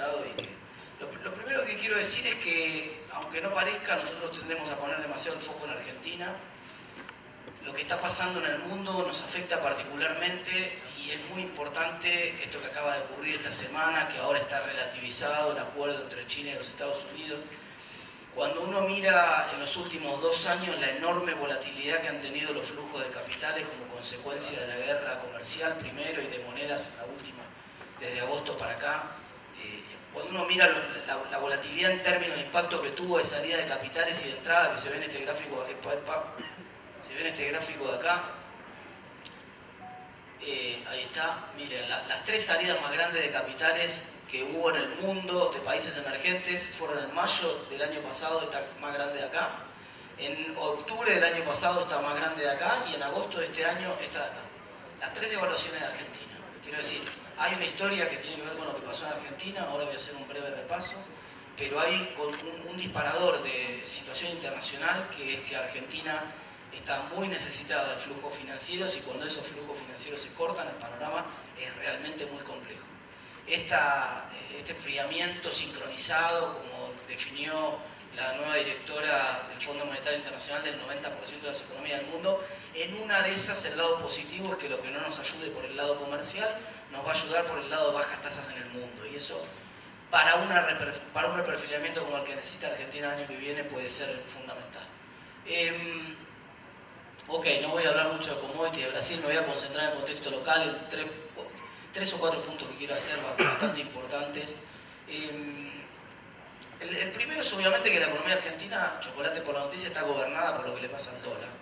dolarizado y que... Lo primero que quiero decir es que, aunque no parezca, nosotros tendemos a poner demasiado el foco en Argentina. Lo que está pasando en el mundo nos afecta particularmente y es muy importante esto que acaba de ocurrir esta semana, que ahora está relativizado, el acuerdo entre China y los Estados Unidos. Cuando uno mira en los últimos 2 años la enorme volatilidad que han tenido los flujos de capitales como consecuencia de la guerra comercial primero y de monedas la última, desde agosto para acá, cuando uno mira la volatilidad en términos del impacto que tuvo de salida de capitales y de entrada, que se ve en este gráfico, se ve en este gráfico de acá, ahí está, miren, las 3 salidas más grandes de capitales que hubo en el mundo de países emergentes fueron en mayo del año pasado, esta más grande de acá, en octubre del año pasado esta más grande de acá y en agosto de este año esta de acá. Las 3 devaluaciones de Argentina. Quiero decir, hay una historia que tiene que ver con lo que pasó en Argentina, ahora voy a hacer un breve repaso, pero hay un disparador de situación internacional que es que Argentina está muy necesitada de flujos financieros y cuando esos flujos financieros se cortan, el panorama es realmente muy complejo. Este enfriamiento sincronizado, como definió la nueva directora del Fondo Monetario Internacional, del 90% de las economías del mundo, en una de esas el lado positivo es que lo que no nos ayude por el lado comercial nos va a ayudar por el lado de bajas tasas en el mundo y eso para un reperfilamiento como el que necesita Argentina el año que viene puede ser fundamental. Ok, no voy a hablar mucho de commodities de Brasil, me voy a concentrar en el contexto local, en 3 o 4 puntos que quiero hacer bastante importantes. El primero es obviamente que la economía argentina, chocolate por la noticia, está gobernada por lo que le pasa al dólar.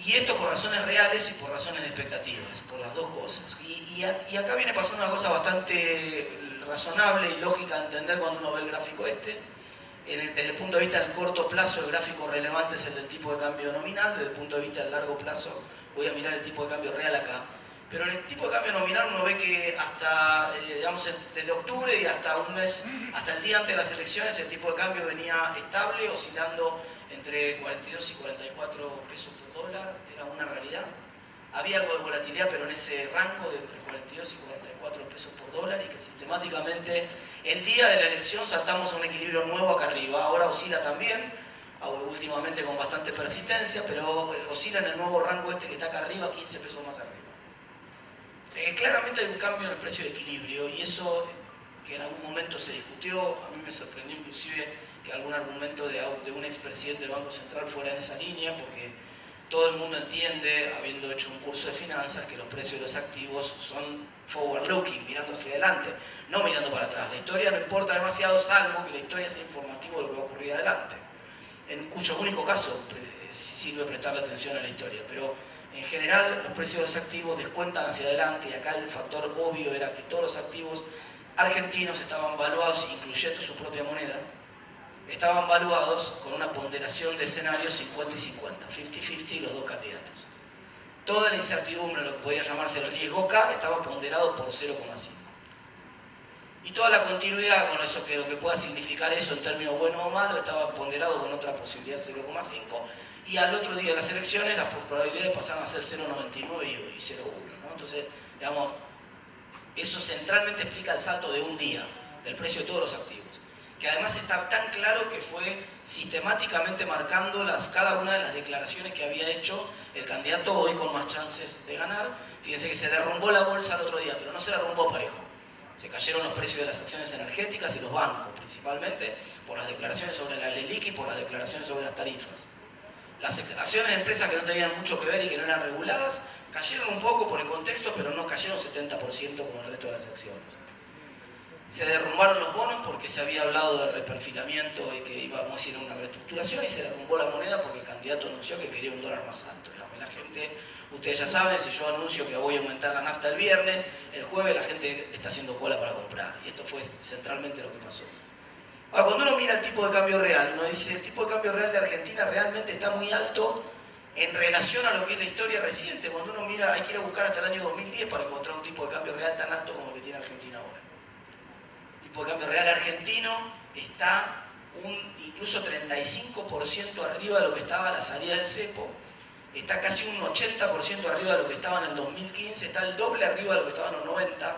Y esto por razones reales y por razones de expectativas, por las dos cosas. Y acá viene pasando una cosa bastante razonable y lógica de entender cuando uno ve el gráfico este. Desde el punto de vista del corto plazo, el gráfico relevante es el del tipo de cambio nominal. Desde el punto de vista del largo plazo, voy a mirar el tipo de cambio real acá. Pero en el tipo de cambio nominal uno ve que hasta, digamos, desde octubre y hasta un mes, hasta el día antes de las elecciones, el tipo de cambio venía estable, oscilando entre 42 y 44 pesos por dólar, era una realidad. Había algo de volatilidad, pero en ese rango de entre 42 y 44 pesos por dólar, y que sistemáticamente el día de la elección saltamos a un equilibrio nuevo acá arriba. Ahora oscila también, últimamente con bastante persistencia, pero oscila en el nuevo rango este que está acá arriba, 15 pesos más arriba. Claramente hay un cambio en el precio de equilibrio y eso que en algún momento se discutió, a mí me sorprendió inclusive que algún argumento de un expresidente del Banco Central fuera en esa línea, porque todo el mundo entiende, habiendo hecho un curso de finanzas, que los precios de los activos son forward-looking, mirando hacia adelante, no mirando para atrás. La historia no importa demasiado, salvo que la historia sea informativa de lo que va a ocurrir adelante, en cuyo único caso sirve prestarle atención a la historia, pero en general los precios de los activos descuentan hacia adelante y acá el factor obvio era que todos los activos argentinos estaban valuados, incluyendo su propia moneda, estaban valuados con una ponderación de escenarios 50 y 50, 50-50 los dos candidatos. Toda la incertidumbre, lo que podría llamarse el riesgo K, estaba ponderado por 0,5. Y toda la continuidad con eso, que lo que pueda significar eso en términos buenos o malos, estaba ponderado con otra posibilidad 0,5. Y al otro día de las elecciones las probabilidades pasaron a ser 0,99 y 0,1. ¿no? Entonces, digamos, eso centralmente explica el salto de un día del precio de todos los activos, que además está tan claro que fue sistemáticamente marcando cada una de las declaraciones que había hecho el candidato hoy con más chances de ganar. Fíjense que se derrumbó la bolsa el otro día, pero no se derrumbó parejo. Se cayeron los precios de las acciones energéticas y los bancos, principalmente por las declaraciones sobre la LELIQ y por las declaraciones sobre las tarifas. Las acciones de empresas que no tenían mucho que ver y que no eran reguladas cayeron un poco por el contexto, pero no cayeron 70% como el resto de las acciones. Se derrumbaron los bonos porque se había hablado de reperfilamiento y que íbamos a hacer una reestructuración, y se derrumbó la moneda porque el candidato anunció que quería un dólar más alto. La gente, ustedes ya saben, si yo anuncio que voy a aumentar la nafta el viernes, el jueves la gente está haciendo cola para comprar, y esto fue centralmente lo que pasó. Ahora, cuando uno mira el tipo de cambio real, uno dice, el tipo de cambio real de Argentina realmente está muy alto en relación a lo que es la historia reciente. Cuando uno mira, hay que ir a buscar hasta el año 2010 para encontrar un tipo de cambio real tan alto como el que tiene Argentina ahora. El tipo de cambio real argentino está incluso 35% arriba de lo que estaba a la salida del cepo, está casi un 80% arriba de lo que estaba en el 2015, está el doble arriba de lo que estaba en los 90,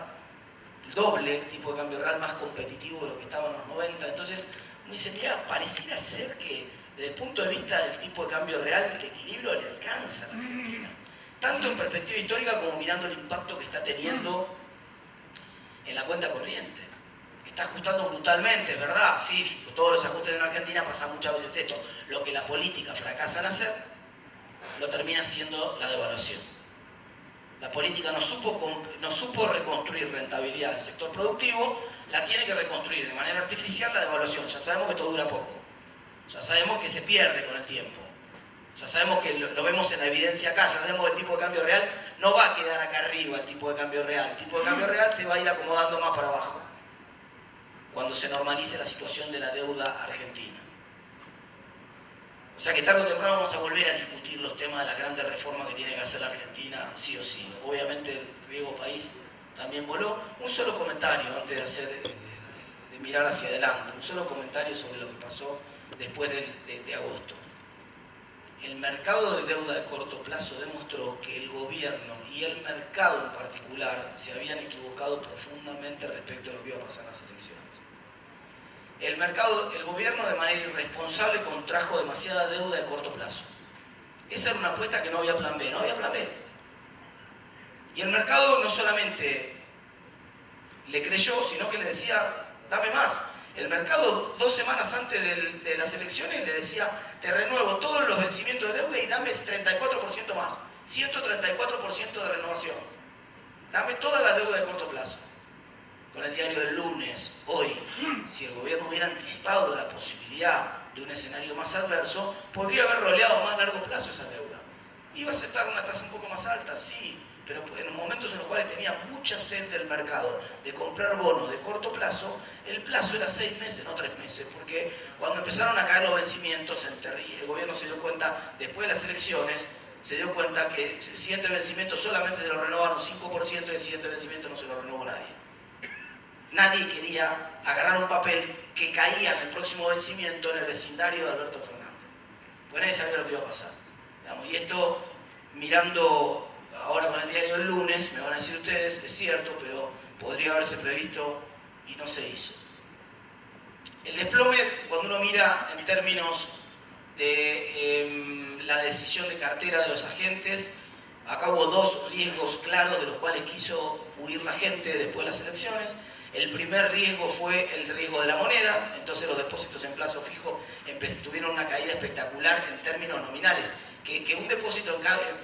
el doble, el tipo de cambio real más competitivo de lo que estaba en los 90. Entonces, uno dice, mira, pareciera ser que desde el punto de vista del tipo de cambio real, el equilibrio le alcanza a la Argentina. Tanto en perspectiva histórica como mirando el impacto que está teniendo en la cuenta corriente. Está ajustando brutalmente, es verdad, sí, todos los ajustes en Argentina pasa muchas veces esto. Lo que la política fracasa en hacer, lo termina siendo la devaluación. La política no supo reconstruir rentabilidad del sector productivo, la tiene que reconstruir de manera artificial la devaluación. Ya sabemos que esto dura poco, ya sabemos que se pierde con el tiempo. Ya sabemos que lo vemos en la evidencia acá, ya sabemos que el tipo de cambio real no va a quedar acá arriba, el tipo de cambio real. El tipo de cambio real se va a ir acomodando más para abajo, cuando se normalice la situación de la deuda argentina. O sea que tarde o temprano vamos a volver a discutir los temas de las grandes reformas que tiene que hacer la Argentina, sí o sí. Obviamente el riesgo país también voló. Un solo comentario antes de mirar hacia adelante, un solo comentario sobre lo que pasó después de agosto. El mercado de deuda de corto plazo demostró que el gobierno y el mercado en particular se habían equivocado profundamente respecto a lo que iba a pasar en las elecciones. El gobierno de manera irresponsable contrajo demasiada deuda de corto plazo. Esa era una apuesta que no había plan B, no había plan B. Y el mercado no solamente le creyó, sino que le decía, dame más. El mercado 2 semanas antes de las elecciones le decía, te renuevo todos los vencimientos de deuda y dame 34% más, 134% de renovación. Dame toda la deuda de corto plazo. Con el diario del lunes, hoy, si el gobierno hubiera anticipado la posibilidad de un escenario más adverso, podría haber roleado a más largo plazo esa deuda. Iba a aceptar una tasa un poco más alta, sí, pero en los momentos en los cuales tenía mucha sed del mercado de comprar bonos de corto plazo, el plazo era 6 meses, no 3 meses, porque cuando empezaron a caer los vencimientos, el gobierno se dio cuenta, después de las elecciones, se dio cuenta que el siguiente vencimiento solamente se lo renovaron 5% y el siguiente vencimiento no se lo renovó nadie. Nadie quería agarrar un papel que caía en el próximo vencimiento en el vecindario de Alberto Fernández. Pues nadie sabía lo que iba a pasar. Y esto, mirando ahora con el diario del lunes, me van a decir ustedes, es cierto, pero podría haberse previsto y no se hizo. El desplome, cuando uno mira en términos de la decisión de cartera de los agentes, acá hubo 2 riesgos claros de los cuales quiso huir la gente después de las elecciones. El primer riesgo fue el riesgo de la moneda, entonces los depósitos en plazo fijo tuvieron una caída espectacular en términos nominales. Que un depósito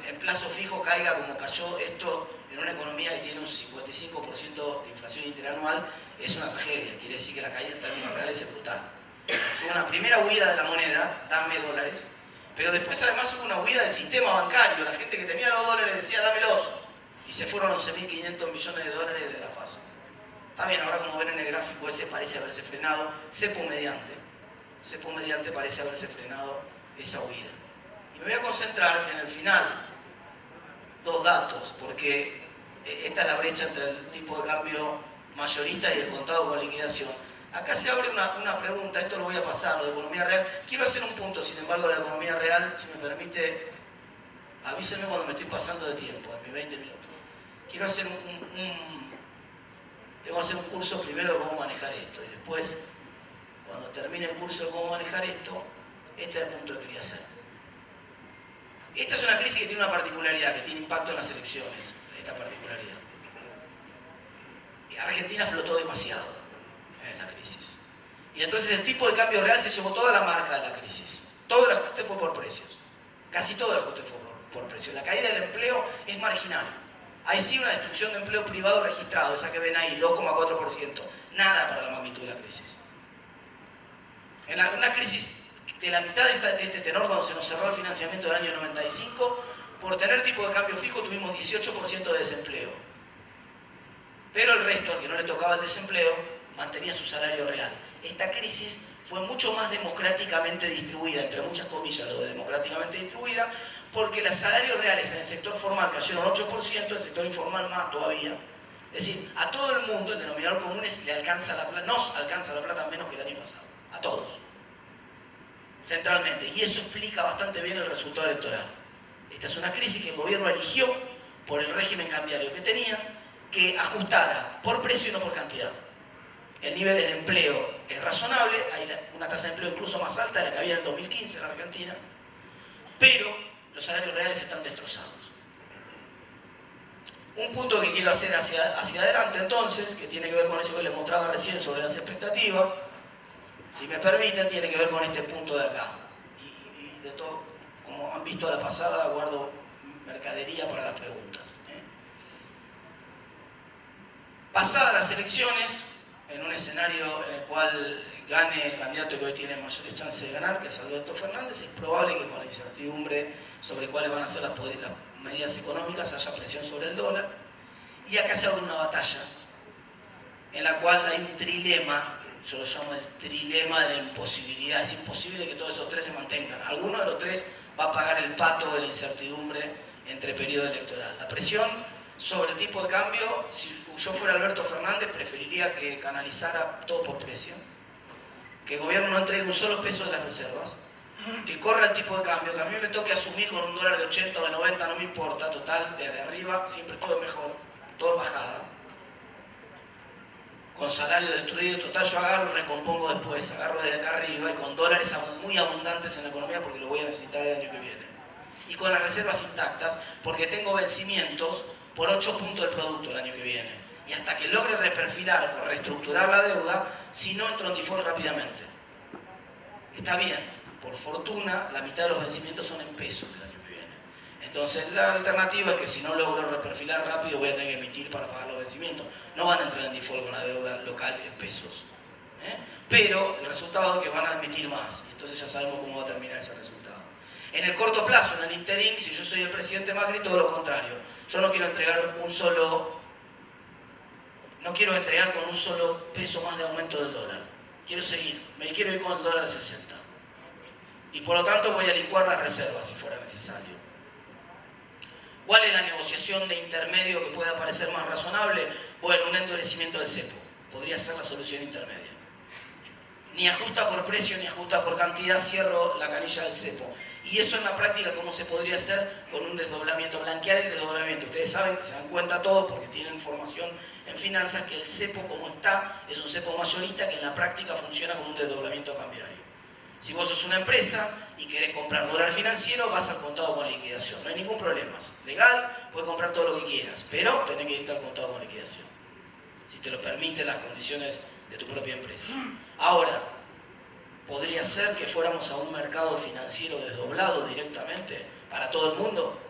en plazo fijo caiga como cayó esto en una economía que tiene un 55% de inflación interanual es una tragedia, quiere decir que la caída en términos reales es brutal. Hubo una primera huida de la moneda, dame dólares, pero después además hubo una huida del sistema bancario, la gente que tenía los dólares decía dámelos, y se fueron 11.500 millones de dólares de la FASO. Está bien, ahora como ven en el gráfico ese parece haberse frenado, cepo mediante parece haberse frenado esa huida. Y me voy a concentrar en el final, 2 datos, porque esta es la brecha entre el tipo de cambio mayorista y el contado con liquidación. Acá se abre una pregunta, esto lo voy a pasar, de economía real. Quiero hacer un punto, sin embargo, de la economía real, si me permite, avísenme cuando me estoy pasando de tiempo, en mis 20 minutos. Quiero hacer tengo que hacer un curso primero de cómo manejar esto, y después, cuando termine el curso de cómo manejar esto, este es el punto que quería hacer. Esta es una crisis que tiene una particularidad, que tiene impacto en las elecciones, esta particularidad. Argentina flotó demasiado en esta crisis. Y entonces el tipo de cambio real se llevó toda la marca de la crisis. Todo el ajuste fue por precios. Casi todo el ajuste fue por precios. La caída del empleo es marginal. Hay sí una destrucción de empleo privado registrado, esa que ven ahí, 2,4%. Nada para la magnitud de la crisis. En una crisis de la mitad de este tenor, cuando se nos cerró el financiamiento del año 95, por tener tipo de cambio fijo tuvimos 18% de desempleo. Pero el resto, al que no le tocaba el desempleo, mantenía su salario real. Esta crisis fue mucho más democráticamente distribuida, entre muchas comillas lo de democráticamente distribuida, porque los salarios reales en el sector formal cayeron 8%, el sector informal más todavía. Es decir, a todo el mundo, el denominador común nos alcanza la plata menos que el año pasado. A todos. Centralmente. Y eso explica bastante bien el resultado electoral. Esta es una crisis que el gobierno eligió por el régimen cambiario que tenía, que ajustara por precio y no por cantidad. El nivel de empleo es razonable, hay una tasa de empleo incluso más alta de la que había en el 2015 en Argentina, pero los salarios reales están destrozados. Un punto que quiero hacer hacia adelante entonces, que tiene que ver con eso que les mostraba recién sobre las expectativas, si me permiten, tiene que ver con este punto de acá. Y de todo, como han visto a la pasada, guardo mercadería para las preguntas. Pasadas las elecciones, en un escenario en el cual gane el candidato que hoy tiene mayores chances de ganar, que es Alberto Fernández, es probable que con la incertidumbre sobre cuáles van a ser las medidas económicas haya presión sobre el dólar. Y acá se abre una batalla en la cual hay un trilema, yo lo llamo el trilema de la imposibilidad. Es imposible que todos esos tres se mantengan. Alguno de los tres va a pagar el pato de la incertidumbre entre periodo electoral. La presión sobre el tipo de cambio, si yo fuera Alberto Fernández, preferiría que canalizara todo por precio, que el gobierno no entregue un solo peso de las reservas, que corra el tipo de cambio, que a mí me toque asumir con un dólar de 80 o de 90, no me importa, total, desde arriba siempre todo es mejor, todo es bajada. Con salario destruido, total, yo agarro y recompongo después, agarro desde acá arriba y con dólares muy abundantes en la economía porque lo voy a necesitar el año que viene. Y con las reservas intactas porque tengo vencimientos por 8 puntos del producto el año que viene. Y hasta que logre reperfilar o reestructurar la deuda, si no entro en default rápidamente. Está bien, por fortuna, la mitad de los vencimientos son en pesos el año que viene. Entonces la alternativa es que si no logro reperfilar rápido voy a tener que emitir para pagar los vencimientos. No van a entrar en default con la deuda local en pesos. Pero el resultado es que van a emitir más. Entonces ya sabemos cómo va a terminar ese resultado. En el corto plazo, en el interín, si yo soy el presidente Macri, todo lo contrario. Yo no quiero entregar con un solo peso más de aumento del dólar. Quiero seguir, me quiero ir con el dólar a 60. Y por lo tanto voy a licuar las reservas si fuera necesario. ¿Cuál es la negociación de intermedio que pueda parecer más razonable? Bueno, un endurecimiento del cepo. Podría ser la solución intermedia. Ni ajusta por precio ni ajusta por cantidad, cierro la canilla del cepo. Y eso en la práctica, ¿cómo se podría hacer? Con un desdoblamiento, blanquear el desdoblamiento. Ustedes saben, se dan cuenta todos, porque tienen formación en finanzas, que el cepo como está es un cepo mayorista que en la práctica funciona como un desdoblamiento cambiario. Si vos sos una empresa y querés comprar dólar financiero, vas al contado con liquidación. No hay ningún problema. Es legal, puedes comprar todo lo que quieras, pero tenés que irte al contado con liquidación. Si te lo permiten las condiciones de tu propia empresa. Ahora, ¿podría ser que fuéramos a un mercado financiero desdoblado directamente para todo el mundo?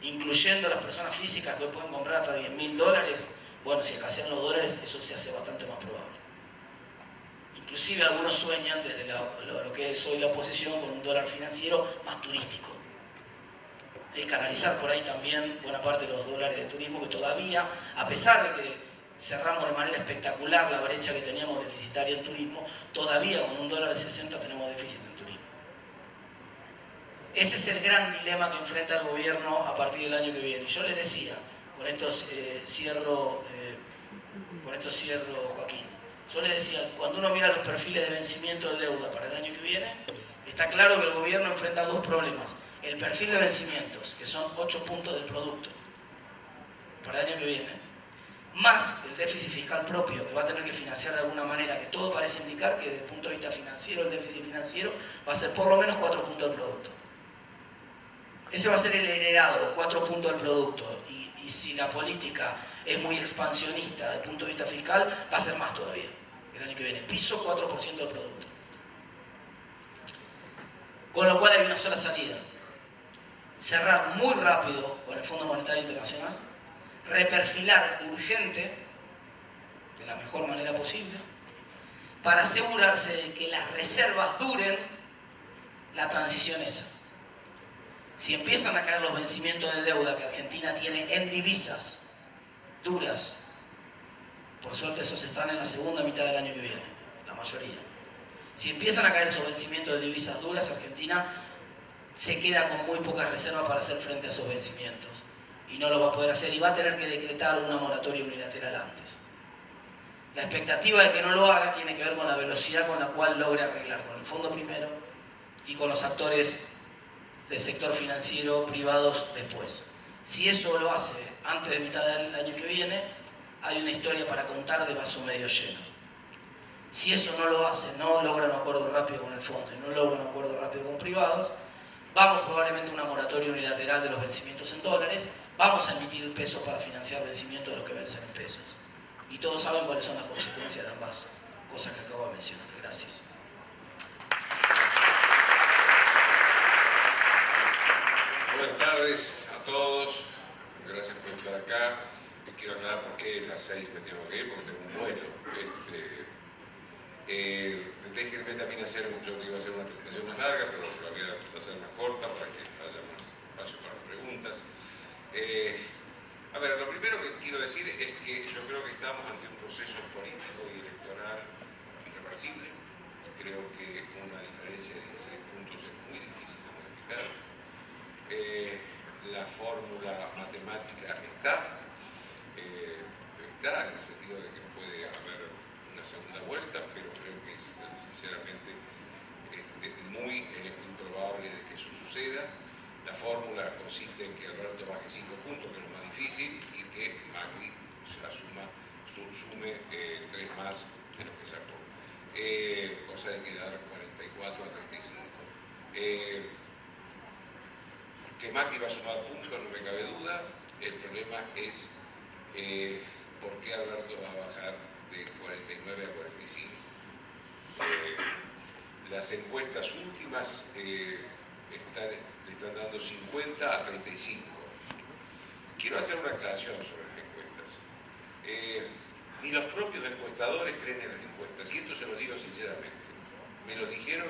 Incluyendo las personas físicas que hoy pueden comprar hasta $10.000. Bueno, si escasean los dólares, eso se hace bastante más probable. Inclusive algunos sueñan desde lo que es hoy la oposición con un dólar financiero más turístico. El canalizar por ahí también buena parte de los dólares de turismo que todavía, a pesar de que cerramos de manera espectacular la brecha que teníamos deficitaria en turismo, todavía con un dólar de 60 tenemos déficit en turismo. Ese es el gran dilema que enfrenta el gobierno a partir del año que viene. Yo les decía, con esto cierro, Joaquín, yo les decía, cuando uno mira los perfiles de vencimiento de deuda para el año que viene, está claro que el gobierno enfrenta dos problemas. El perfil de vencimientos, que son 8 puntos del producto para el año que viene, más el déficit fiscal propio que va a tener que financiar de alguna manera, que todo parece indicar que desde el punto de vista financiero, el déficit financiero va a ser por lo menos 4 puntos del producto. Ese va a ser el heredado, 4 puntos del producto. Y si la política es muy expansionista desde el punto de vista fiscal, va a ser más todavía el año que viene. Piso 4% del producto. Con lo cual hay una sola salida. Cerrar muy rápido con el Fondo Monetario Internacional, reperfilar urgente, de la mejor manera posible, para asegurarse de que las reservas duren la transición esa. Si empiezan a caer los vencimientos de deuda que Argentina tiene en divisas duras, por suerte esos están en la segunda mitad del año que viene, la mayoría. Si empiezan a caer esos vencimientos de divisas duras, Argentina se queda con muy poca reserva para hacer frente a esos vencimientos. Y no lo va a poder hacer y va a tener que decretar una moratoria unilateral antes. La expectativa de que no lo haga tiene que ver con la velocidad con la cual logre arreglar con el fondo primero y con los actores del sector financiero privados después. Si eso lo hace antes de mitad del año que viene, hay una historia para contar de vaso medio lleno. Si eso no lo hace, no logra un acuerdo rápido con el fondo y no logra un acuerdo rápido con privados, vamos probablemente a una moratoria unilateral de los vencimientos en dólares, vamos a emitir pesos para financiar vencimientos de los que vencen en pesos. Y todos saben cuáles son las consecuencias de ambas cosas que acabo de mencionar. Gracias. Buenas tardes a todos, gracias por estar acá. Les quiero aclarar por qué a las 6 me tengo que ir, porque tengo un vuelo. Déjenme también hacer, yo iba a hacer una presentación más larga, pero la voy a hacer más corta para que haya más espacio para preguntas. A ver, lo primero que quiero decir es que yo creo que estamos ante un proceso político y electoral irreversible. Creo que una diferencia de 16 puntos es muy difícil de modificar. La fórmula matemática está en el sentido de que puede haber una segunda vuelta, pero creo que es sinceramente muy improbable de que eso suceda. La fórmula consiste en que Alberto baje 5 puntos, que es lo más difícil, y que Macri sume 3 más de lo que sacó, cosa de quedar 44 a 35. Que Macri va a sumar puntos, no me cabe duda. El problema es por qué Alberto va a bajar de 49 a 45. Las encuestas últimas le están dando 50 a 35. Quiero hacer una aclaración sobre las encuestas. Ni los propios encuestadores creen en las encuestas, y esto se lo digo sinceramente. Me lo dijeron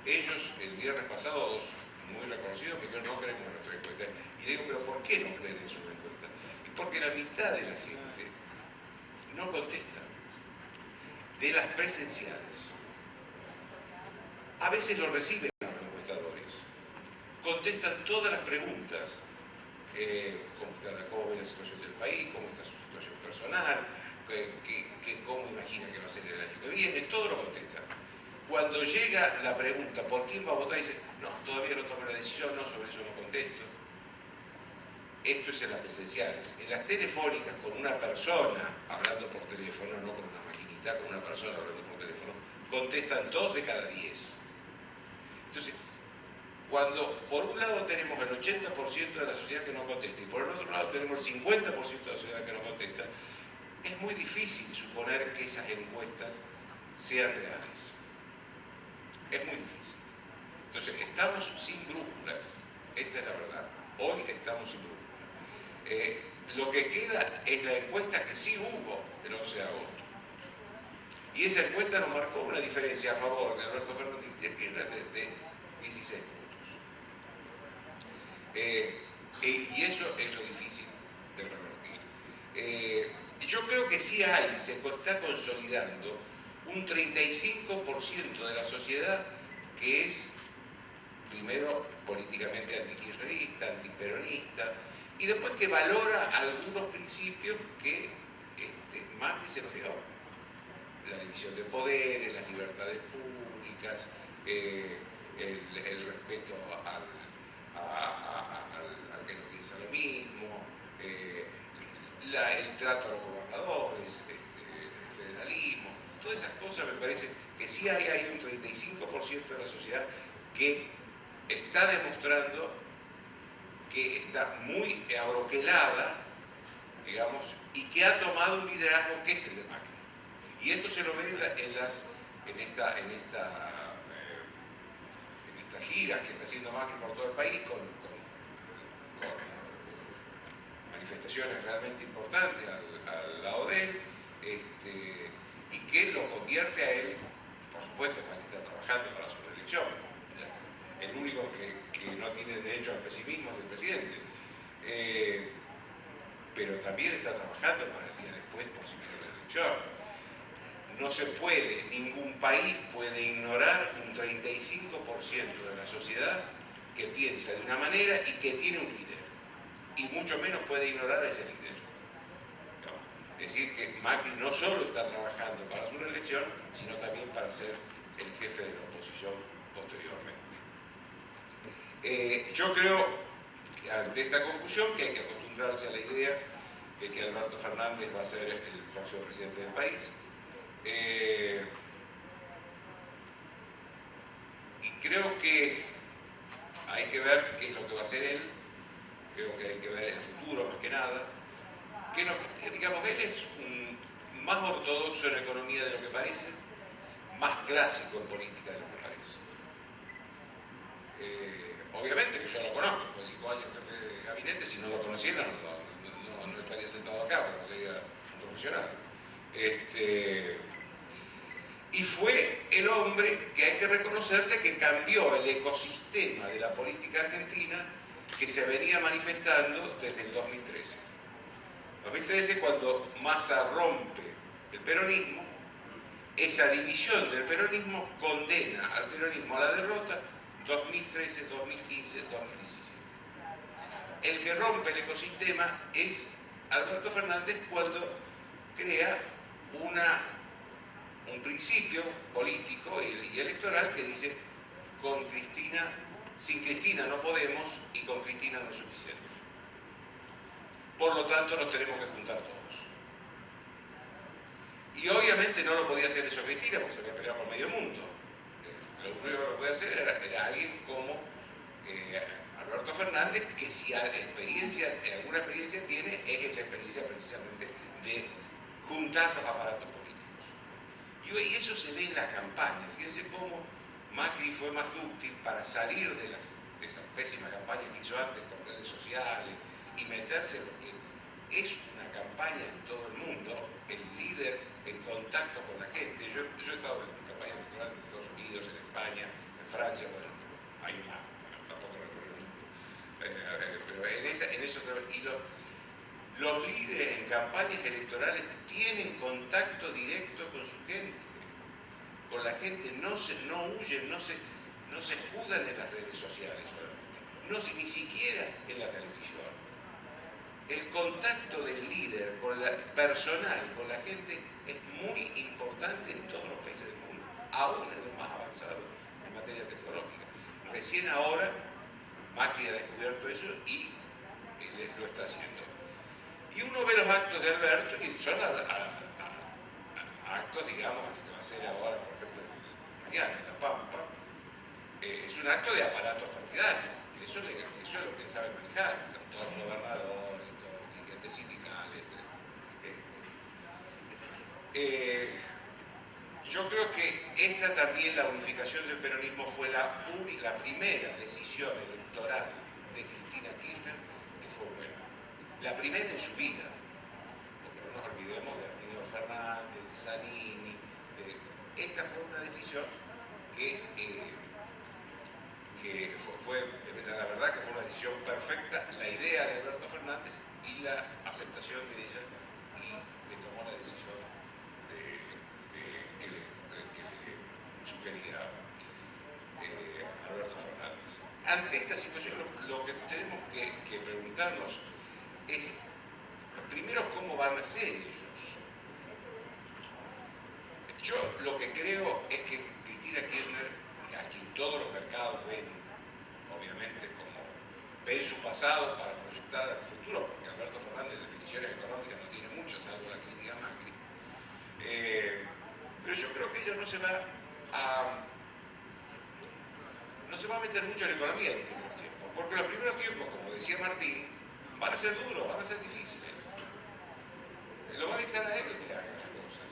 ellos el viernes pasado, dos muy reconocidos, que no creemos en nuestra encuesta. Y le digo, ¿pero por qué no creen en sus encuestas? Y porque la mitad de la gente no contesta. De las presenciales. A veces lo reciben los encuestadores. Contestan todas las preguntas. ¿Cómo ve la situación del país? ¿Cómo está su situación personal? ¿Cómo imagina que va a ser el año que viene? Todo lo contestan. Cuando llega la pregunta, ¿por quién va a votar? Dice, no, todavía no tomé la decisión, no, sobre eso no contesto. Esto es en las presenciales. En las telefónicas, con una persona hablando por teléfono, no con una maquinita, con una persona hablando por teléfono, contestan 2 de cada 10. Entonces, cuando por un lado tenemos el 80% de la sociedad que no contesta y por el otro lado tenemos el 50% de la sociedad que no contesta, es muy difícil suponer que esas encuestas sean reales. Es muy difícil. Entonces, estamos sin brújulas. Esta es la verdad. Hoy estamos sin brújulas. Lo que queda es la encuesta que sí hubo el 11 de agosto. Y esa encuesta nos marcó una diferencia a favor de Alberto Fernández de 16 puntos. Y eso es lo difícil de revertir. Yo creo que sí se está consolidando un 35% de la sociedad que es, primero, políticamente antikirchnerista, antiperonista, y después que valora algunos principios que Macri se nos dio. La división de poderes, las libertades públicas, el respeto al que no piensa lo mismo, el trato a los gobernadores, el federalismo, todas esas cosas. Me parece que sí hay un 35% de la sociedad que está demostrando que está muy abroquelada, digamos, y que ha tomado un liderazgo que es el de Macri. Y esto se lo ve en estas giras que está haciendo Macri por todo el país, con manifestaciones realmente importantes al lado de él, y que lo convierte a él, por supuesto, para que está trabajando para su reelección. El único que no tiene derecho al pesimismo es el presidente. Pero también está trabajando para el día después por si pierde la elección. No se puede, ningún país puede ignorar un 35% de la sociedad que piensa de una manera y que tiene un líder. Y mucho menos puede ignorar a ese líder. Es decir, que Macri no solo está trabajando para su reelección, sino también para ser el jefe de la oposición posteriormente. Yo creo, ante esta conclusión, que hay que acostumbrarse a la idea de que Alberto Fernández va a ser el próximo presidente del país. Y creo que hay que ver qué es lo que va a hacer él, creo que hay que ver el futuro más que nada. Digamos, él es más ortodoxo en economía de lo que parece, más clásico en política de lo que parece. Obviamente que yo lo conozco, fue 5 años jefe de gabinete, si no lo conociera no estaría sentado acá, porque sería un profesional. Y fue el hombre que hay que reconocerle que cambió el ecosistema de la política argentina que se venía manifestando desde el 2013. 2013, cuando Massa rompe el peronismo, esa división del peronismo condena al peronismo a la derrota 2013, 2015, 2017. El que rompe el ecosistema es Alberto Fernández cuando crea un principio político y electoral que dice sin Cristina no podemos y con Cristina no es suficiente. Por lo tanto nos tenemos que juntar todos. Y obviamente no lo podía hacer eso Cristina porque se había peleado por medio mundo. Lo único que podía hacer era alguien como Alberto Fernández, que si alguna experiencia tiene, es la experiencia precisamente de juntar los aparatos políticos. Y eso se ve en la campaña. Fíjense cómo Macri fue más dúctil para salir de esa pésima campaña que hizo antes con redes sociales y meterse, porque es una campaña en todo el mundo, el líder en contacto con la gente. Yo he estado en campaña electoral en Estados Unidos, en España, en Francia, bueno, hay más, tampoco recorrido el mundo. Pero en eso, y los líderes en campañas electorales tienen contacto directo con su gente, con la gente, no huyen, no se escudan en las redes sociales solamente, ni siquiera en la televisión. El contacto del líder personal con la gente es muy importante en todos los países del mundo, aún en los más avanzados en materia tecnológica. Recién ahora Macri ha descubierto eso y lo está haciendo. Y uno ve los actos de Alberto y son actos, digamos, que va a ser ahora, por ejemplo, mañana en La Pampa, es un acto de aparato partidario, que eso es lo que él sabe manejar, todos los gobernadores, todos los dirigentes sindicales. Yo creo que esta también, la unificación del peronismo, fue la primera decisión electoral de Cristina Kirchner que fue buena. La primera en su vida, porque no nos olvidemos de Arminio Fernández, de Zanini. Esta fue una decisión que fue, la verdad que fue una decisión perfecta, la idea de Alberto Fernández y la aceptación de ella, y de tomó la decisión que le sugería Alberto Fernández. Ante esta situación, lo que tenemos que preguntarnos es, primero, cómo van a ser ellos. Yo lo que creo es que Cristina Kirchner, a quien todos los mercados ven, obviamente, como ven su pasado para proyectar al futuro, porque Alberto Fernández de definiciones económicas no tiene muchas, salvo la crítica a Macri. Pero yo creo que ella no se va a meter mucho en la economía en los primeros tiempos, porque los primeros tiempos, como decía Martín, van a ser duros, van a ser difíciles. Lo va a dejar a él que haga las cosas.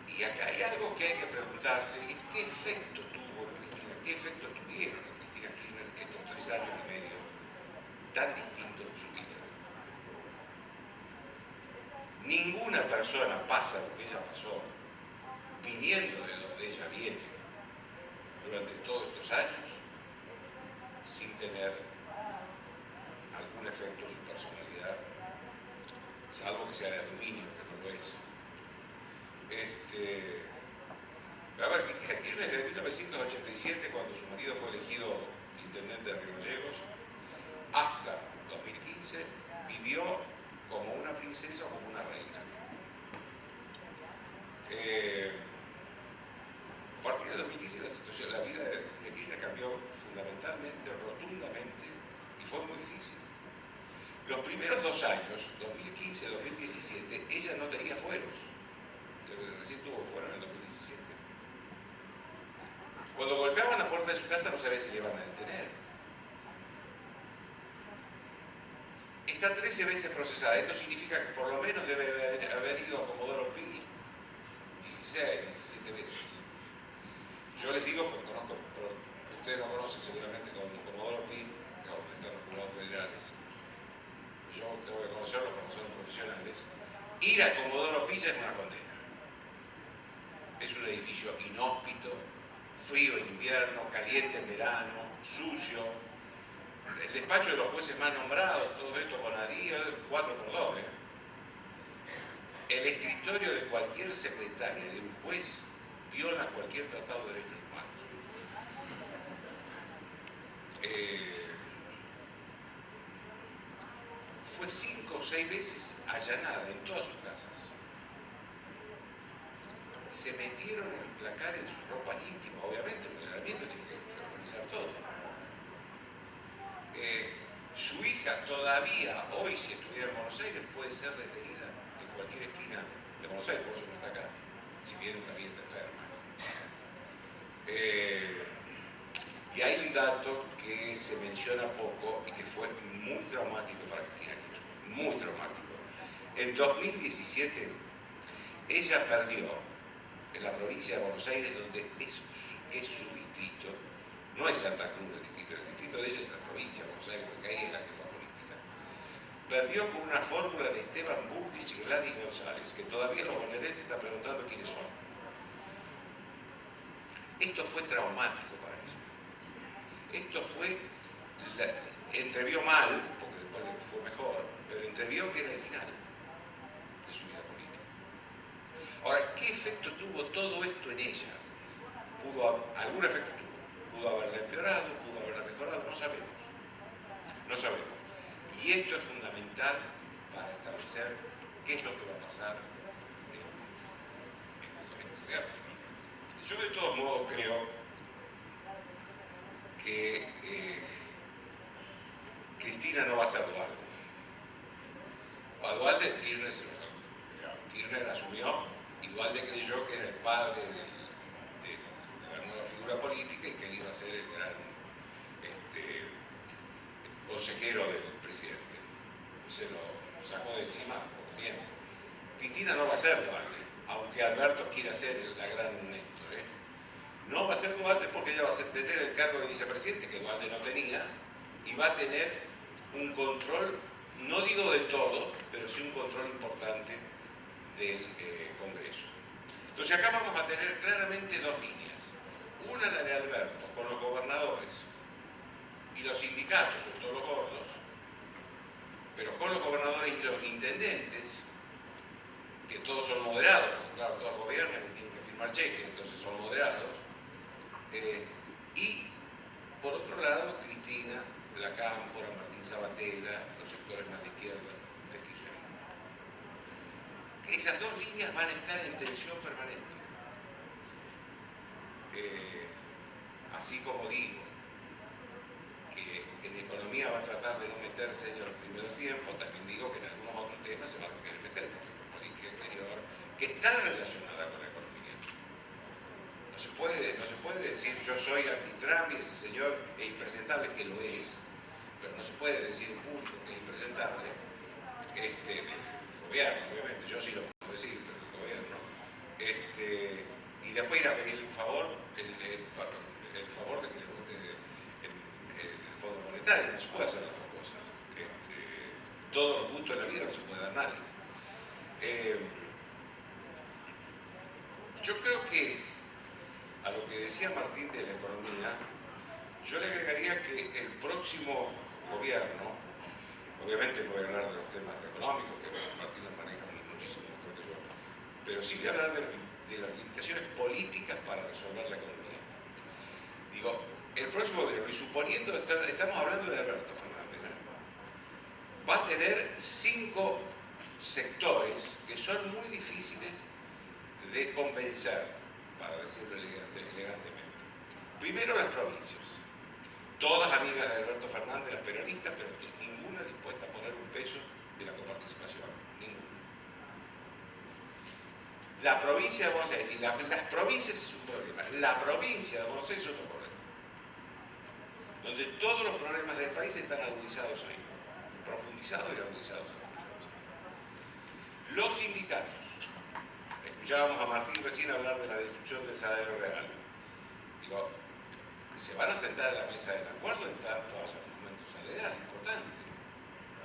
Y acá hay algo que hay que preguntarse, y es qué efecto tuvo Cristina, qué efecto tuvieron en Cristina Kirchner estos 3 años y medio tan distintos en su vida. Ninguna persona pasa lo que ella pasó, viniendo de donde ella viene, durante todos estos años, sin tener algún efecto en su personalidad, salvo que sea de aluminio, que no lo es. A ver, Cristina Kirchner desde 1987, cuando su marido fue elegido intendente de Río Gallegos, hasta 2015, vivió como una princesa o como una reina. A partir de 2015 la vida de Cristina Kirchner cambió fundamentalmente, rotundamente, y fue muy difícil. primeros 2 años, 2015-2017, ella no tenía fueros. Recién tuvo fuero en el 2017. Cuando golpeaban la puerta de su casa no sabía si le iban a detener. Está 13 veces procesada. Esto significa que por lo menos debe haber ido a Comodoro Pi 16, 17 veces. Yo les digo, porque conozco, pero ustedes no conocen seguramente Comodoro Pi, donde están los juzgados federales. Yo tengo que conocerlo porque son profesionales. Ir a Comodoro Pi ya es una condena. Es un edificio inhóspito, frío en invierno, caliente en verano, sucio. El despacho de los jueces más nombrados, todo esto con adío, 4x2. El escritorio de cualquier secretaria de un juez viola cualquier tratado de derechos humanos. Fue 5 o 6 veces allanada en todas sus casas. Se metieron en el placar en sus ropas íntimas, obviamente, el allanamiento tiene que organizar todo. Su hija todavía, hoy si estuviera en Buenos Aires, puede ser detenida en cualquier esquina de Buenos Aires, por eso no está acá, si bien también está enferma. Y hay un dato que se menciona poco y que fue muy traumático para Cristina Kirchner, muy traumático. En 2017, ella perdió en la provincia de Buenos Aires, donde es su distrito, no es Santa Cruz el distrito de ella es la provincia de Buenos Aires, porque ahí es la jefa política. Perdió con una fórmula de Esteban Bullrich y Gladys González, que todavía los bonaerenses están preguntando quiénes son. Esto fue traumático para ella. Esto fue, entrevió mal, porque después le fue mejor, pero entrevió que era el final de su vida política. Ahora, ¿qué efecto tuvo todo esto en ella? Algún efecto tuvo. Pudo haberla empeorado, pudo haberla mejorado, no sabemos. No sabemos. Y esto es fundamental para establecer qué es lo que va a pasar en el gobierno. Yo de todos modos creo que Cristina no va a ser Dualde. A Dualde Kirchner asumió y Dualde creyó que era el padre de la nueva figura política y que él iba a ser el gran consejero del presidente. Se lo sacó de encima por tiempo. Cristina no va a ser Dualde, aunque Alberto quiera ser la gran Néstor. No va a ser Dualde porque ella va a tener el cargo de vicepresidente, que Dualde no tenía, y va a tener un control, no digo de todo, pero sí un control importante del Congreso. Entonces acá vamos a tener claramente dos líneas. Una, la de Alberto, con los gobernadores y los sindicatos, sobre todo los gordos, pero con los gobernadores y los intendentes, que todos son moderados, porque claro, todos gobiernan y tienen que firmar cheques, entonces son moderados. Y por otro lado, Cristina, la Cámpora, Martín Sabatella, los sectores más de izquierda del kirchnerismo. Esas dos líneas van a estar en tensión permanente. Así como digo que en economía va a tratar de no meterse ella en los primeros tiempos, también digo que en algunos otros temas se va a querer meter, porque la política exterior, que está relacionada con la economía. No se puede decir yo soy anti-Trump y ese señor es impresentable, que lo es, pero no se puede decir en público que es impresentable del gobierno, obviamente, yo sí lo puedo decir, pero el gobierno. Y después ir a pedirle un favor, el favor de que le vote el Fondo Monetario, no se puede hacer las dos cosas. Todos los gustos de la vida no se puede dar nadie. Yo creo que a lo que decía Martín de la economía, yo le agregaría que el próximo gobierno, obviamente no voy a hablar de los temas económicos, que Martín los maneja muchísimo mejor que yo, pero sí voy a hablar de las limitaciones políticas para resolver la economía. Digo, el próximo gobierno, y suponiendo, estamos hablando de Alberto Fernández, ¿no? Va a tener 5 sectores que son muy difíciles de convencer, para decirlo elegantemente. Primero, las provincias. Todas amigas de Alberto Fernández, las peronistas, pero ninguna dispuesta a poner un peso La provincia de Buenos Aires, y las provincias es un problema, la provincia de Buenos Aires es otro problema, donde todos los problemas del país están agudizados ahí, profundizados y agudizados. Los sindicatos, escuchábamos a Martín recién hablar de la destrucción del salario real. Digo, se van a sentar a la mesa del acuerdo en tanto haya un aumento salarial importante.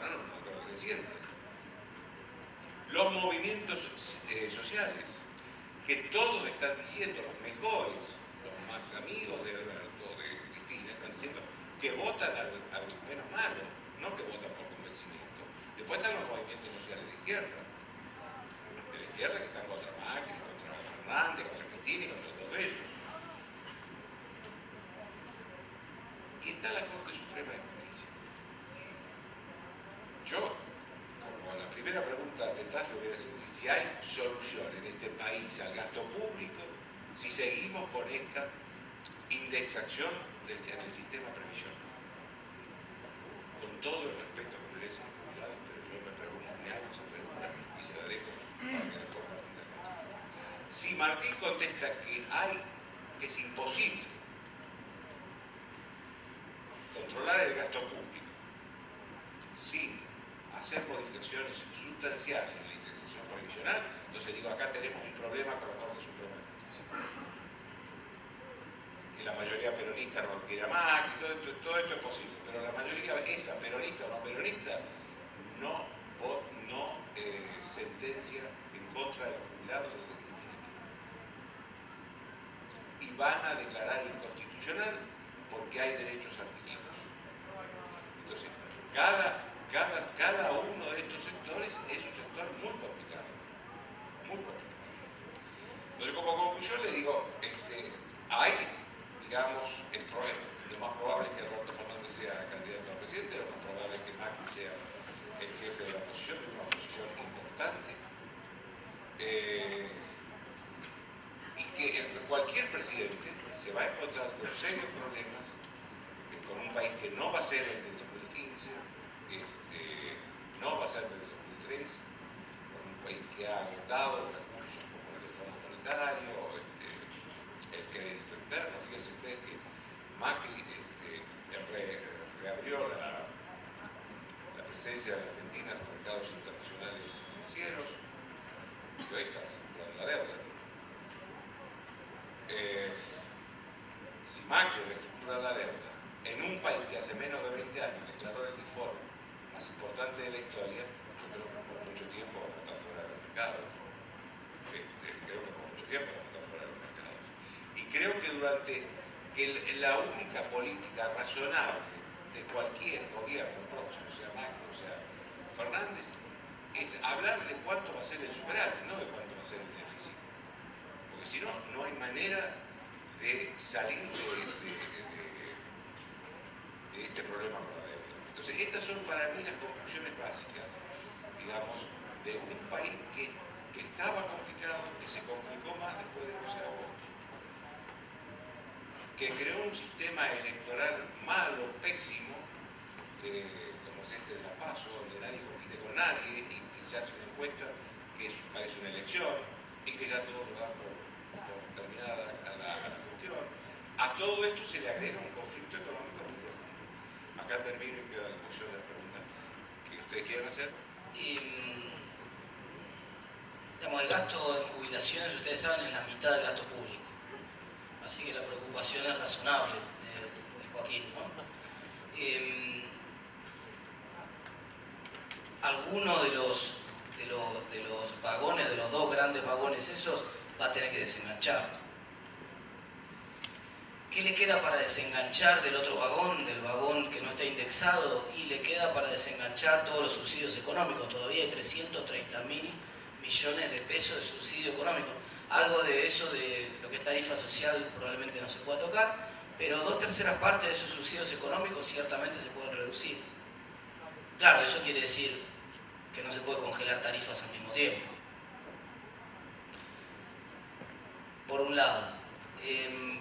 No creo que se sientan. Los movimientos sociales, que todos están diciendo, los mejores, los más amigos de Alberto, de Cristina, están diciendo que votan al menos malo, no que votan por convencimiento. Después están los movimientos sociales de izquierda que están contra Macri, contra Fernández, contra Cristina y contra todos ellos. Y está la Corte Suprema de Justicia. Yo, como la primera pregunta de Tetaz, le voy a decir si hay solución en este país al gasto público, si seguimos con esta indexación en el sistema previsional. Con todo el respeto que merecen los jubilados, pero yo me hago esa pregunta y se la dejo para que después compartirla contigo. Si Martín contesta que es imposible controlar el gasto público sin hacer modificaciones sustanciales en la indexación previsional, entonces digo, acá tenemos un problema con la Corte Suprema de Justicia. Que la mayoría peronista no quiere más, todo esto es posible, pero la mayoría, esa peronista o no peronista, no sentencia en contra de los jubilados desde Cristina Kirchner. Y van a declarar inconstitucional porque hay derechos adquiridos. Entonces, cada uno de estos sectores es un sector muy complicado. Muy complicado. Entonces, como conclusión le digo, hay, digamos, lo más probable es que Alberto Fernández sea candidato a presidente, lo más probable es que Macri sea el jefe de la oposición, de una oposición importante, y que cualquier presidente se va a encontrar con serios problemas, con un país que no va a ser el del 2015, no va a ser del 2003, con un país que ha agotado recursos como el del Fondo Monetario, el crédito interno. Fíjense ustedes que Macri reabrió la presencia de la Argentina en los mercados internacionales financieros y hoy está reestructurando la deuda. Si Macri reestructura la deuda en un país que hace menos de 20 años declaró el default más importante de la historia, yo creo que por mucho tiempo vamos a estar fuera de los mercados. Creo que por mucho tiempo vamos a estar fuera de los mercados. Y creo que la única política razonable de cualquier gobierno próximo, sea Macri o sea Fernández, es hablar de cuánto va a ser el superávit, no de cuánto va a ser el déficit. Porque si no, no hay manera de salir de este problema con la deuda. Entonces, estas son para mí las conclusiones básicas, digamos, de un país que estaba complicado, que se complicó más después del 11 de agosto, que creó un sistema electoral malo, pésimo, como es este de la PASO, donde nadie compite con nadie y se hace una encuesta que parece una elección y que ya todos lo dan por terminada la cuestión. A todo esto se le agrega un conflicto económico muy profundo. Acá termino y quedo a disposición de las preguntas que ustedes quieran hacer. Digamos, el gasto en jubilaciones, ustedes saben, es la mitad del gasto público. Así que la preocupación es razonable de Joaquín, ¿no? Alguno de los vagones, de los dos grandes vagones esos, va a tener que desenganchar. ¿Qué le queda para desenganchar del otro vagón, del vagón que no está indexado? Y le queda para desenganchar todos los subsidios económicos. Todavía hay 330.000 millones de pesos de subsidio económico. Algo de eso, de lo que es tarifa social, probablemente no se pueda tocar, pero 2/3 partes de esos subsidios económicos ciertamente se pueden reducir. Claro, eso quiere decir que no se puede congelar tarifas al mismo tiempo. Por un lado.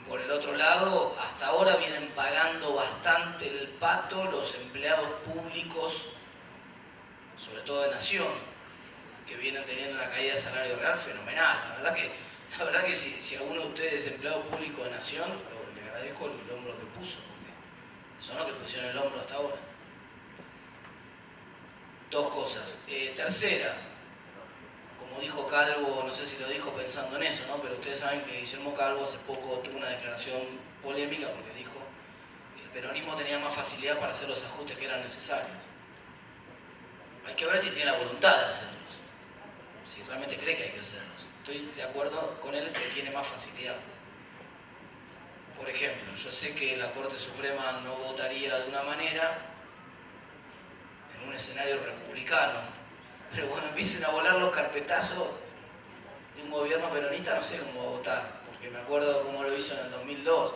Por el otro lado, hasta ahora vienen pagando bastante el pato los empleados públicos, sobre todo de Nación, que vienen teniendo una caída de salario real fenomenal. La verdad que si alguno de ustedes es empleado público de Nación, le agradezco el hombro que puso, porque son los que pusieron el hombro hasta ahora. Dos cosas. Tercera, como dijo Calvo, no sé si lo dijo pensando en eso, ¿no? Pero ustedes saben que Guillermo Calvo hace poco tuvo una declaración polémica porque dijo que el peronismo tenía más facilidad para hacer los ajustes que eran necesarios. Hay que ver si tiene la voluntad de hacerlos, si realmente cree que hay que hacerlos. Estoy de acuerdo con él que tiene más facilidad. Por ejemplo, yo sé que la Corte Suprema no votaría de una manera en un escenario republicano, pero cuando empiecen a volar los carpetazos de un gobierno peronista, no sé cómo va a votar, porque me acuerdo cómo lo hizo en el 2002,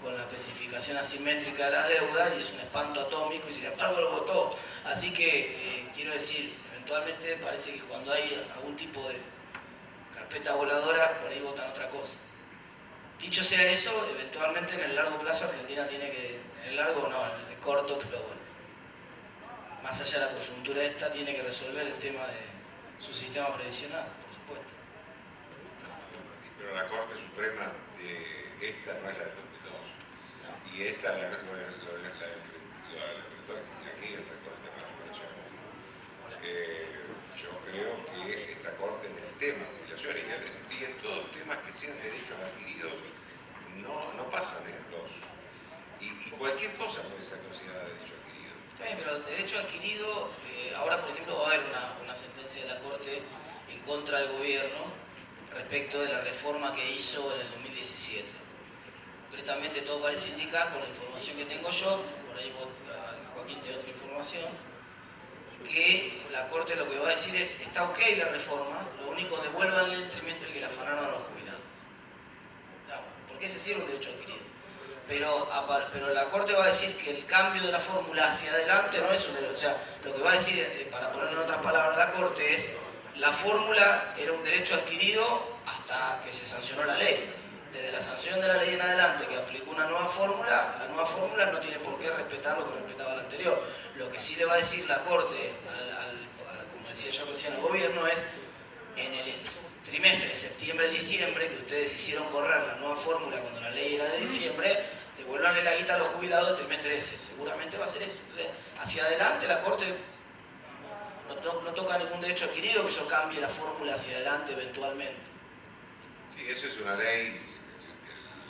con la especificación asimétrica de la deuda, y es un espanto atómico, y sin embargo lo votó. Así que, quiero decir, eventualmente parece que cuando hay algún tipo de carpeta voladora, por ahí votan otra cosa. Dicho sea eso, eventualmente en el largo plazo Argentina tiene que, en el largo no, en el corto, pero bueno, más allá de la coyuntura esta, tiene que resolver el tema de su sistema previsional, por supuesto. Pero la Corte Suprema de esta no es la del 2002. No. Y esta la enfrentó a Cristina Kirchner con el tema de las jubilaciones. Yo creo que esta Corte en el tema de jubilaciones y en todos los temas que sean derechos adquiridos no pasan, y cualquier cosa puede ser considerada derecho adquirido. Sí, pero el derecho adquirido, ahora por ejemplo va a haber una sentencia de la Corte en contra del gobierno respecto de la reforma que hizo en el 2017. Concretamente todo parece indicar, por la información que tengo yo, por ahí Joaquín tiene otra información, que la Corte lo que va a decir es, está ok la reforma, lo único devuélvanle el trimestre que le afanaron a los jubilados. Porque ese sí es un derecho adquirido. Pero la Corte va a decir que el cambio de la fórmula hacia adelante no es un derecho. O sea, lo que va a decir, para ponerlo en otras palabras, la Corte es, la fórmula era un derecho adquirido hasta que se sancionó la ley. Desde la sanción de la ley en adelante, que aplicó una nueva fórmula, la nueva fórmula no tiene por qué respetar lo que respetaba la anterior. Lo que sí le va a decir la Corte, como decía yo recién, al gobierno es, en el trimestre de septiembre-diciembre, que ustedes hicieron correr la nueva fórmula cuando la ley era de diciembre, devuelvanle la guita a los jubilados del trimestre ese. Seguramente va a ser eso. Entonces, hacia adelante la Corte no toca ningún derecho adquirido que yo cambie la fórmula hacia adelante eventualmente. Sí, eso es una ley.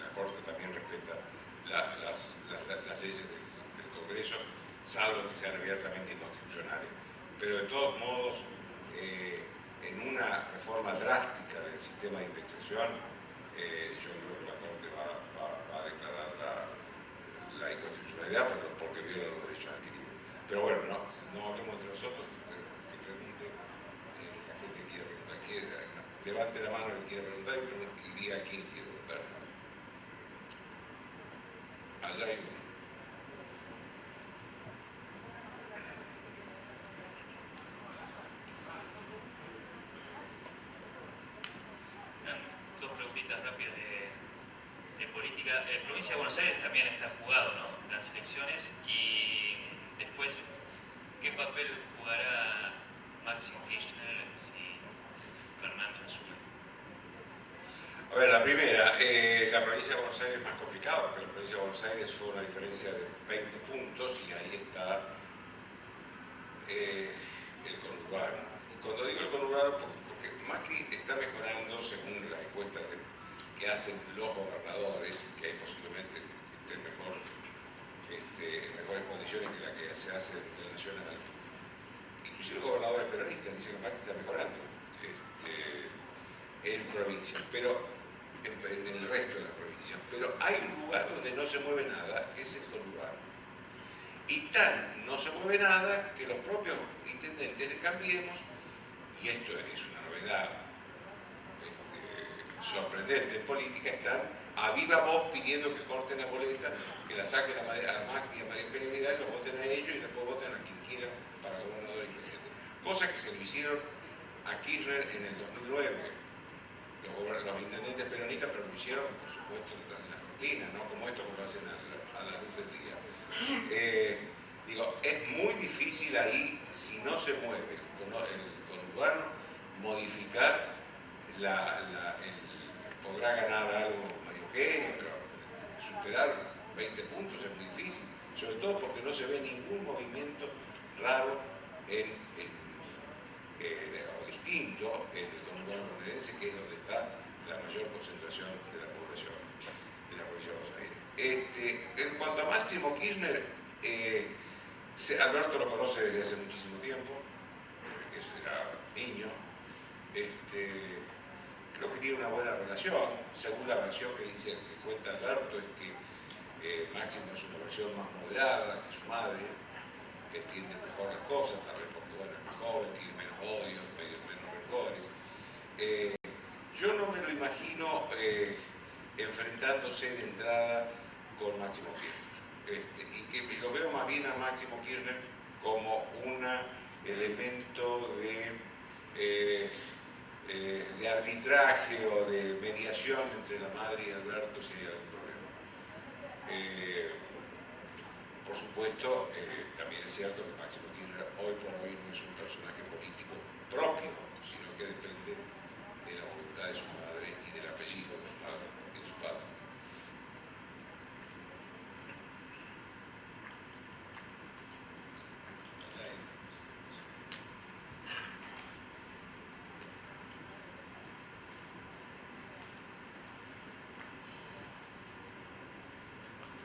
La Corte también respeta las leyes del Congreso, salvo que sean abiertamente inconstitucionales. Pero de todos modos, en una reforma drástica del sistema de indexación, yo creo que la Corte va a declarar la inconstitucionalidad porque viola los derechos adquiridos. Pero bueno, no hablemos entre nosotros, que pregunte la gente que quiera preguntar. Levante la mano el que quiera preguntar y diga quién quiere preguntar. Allá hay uno. Dos preguntitas rápidas de política. Provincia de Buenos Aires también está jugado, ¿no?, las elecciones, y después, ¿qué papel jugará Máximo Kirchner si Fernando asume? A ver, la primera, la provincia de Buenos Aires es más complicado, porque la provincia de Buenos Aires fue una diferencia de 20 puntos y ahí está el conurbano. Y cuando digo el conurbano, porque Macri está mejorando según las encuestas que hacen los gobernadores, que ahí posiblemente esté en mejores condiciones que la que se hace en el nacional. Inclusive gobernadores peronistas dicen que Macri está mejorando en provincia, pero en el resto de la provincia. Pero hay un lugar donde no se mueve nada, que es el conurbano. Y tan no se mueve nada que los propios intendentes de Cambiemos, y esto es una novedad sorprendente en política, están a viva voz pidiendo que corten la boleta, que la saquen a Macri y a María Eugenia Vidal, lo voten a ellos y después voten a quien quieran para gobernador y presidente. Cosa que se lo hicieron a Kirchner en el 2009. Los intendentes peronistas, pero lo hicieron, por supuesto, detrás de las cortinas, no como esto que lo hacen a la luz del día. Digo, es muy difícil ahí, si no se mueve el conurbano, modificar podrá ganar algo María Eugenia, pero superar 20 puntos es muy difícil, sobre todo porque no se ve ningún movimiento raro o distinto en el conurbano bonaerense, que es donde está la mayor concentración de la población de la provincia de Buenos Aires. En cuanto a Máximo Kirchner, Alberto lo conoce desde hace muchísimo tiempo, que era niño. Creo que tiene una buena relación, según la versión que cuenta Alberto, es que Máximo es una versión más moderada que su madre, que entiende mejor las cosas, tal vez porque bueno, es más joven, tiene menos odio, menos rencores. Yo no me lo imagino enfrentándose de entrada con Máximo Kirchner, y que lo veo más bien a Máximo Kirchner como un elemento de arbitraje o de mediación entre la madre y Alberto si hay algún problema. Por supuesto, también es cierto que Máximo Kirchner hoy por hoy no es un personaje político propio, sino que depende de la voluntad de su madre y del apellido de su madre y de su padre.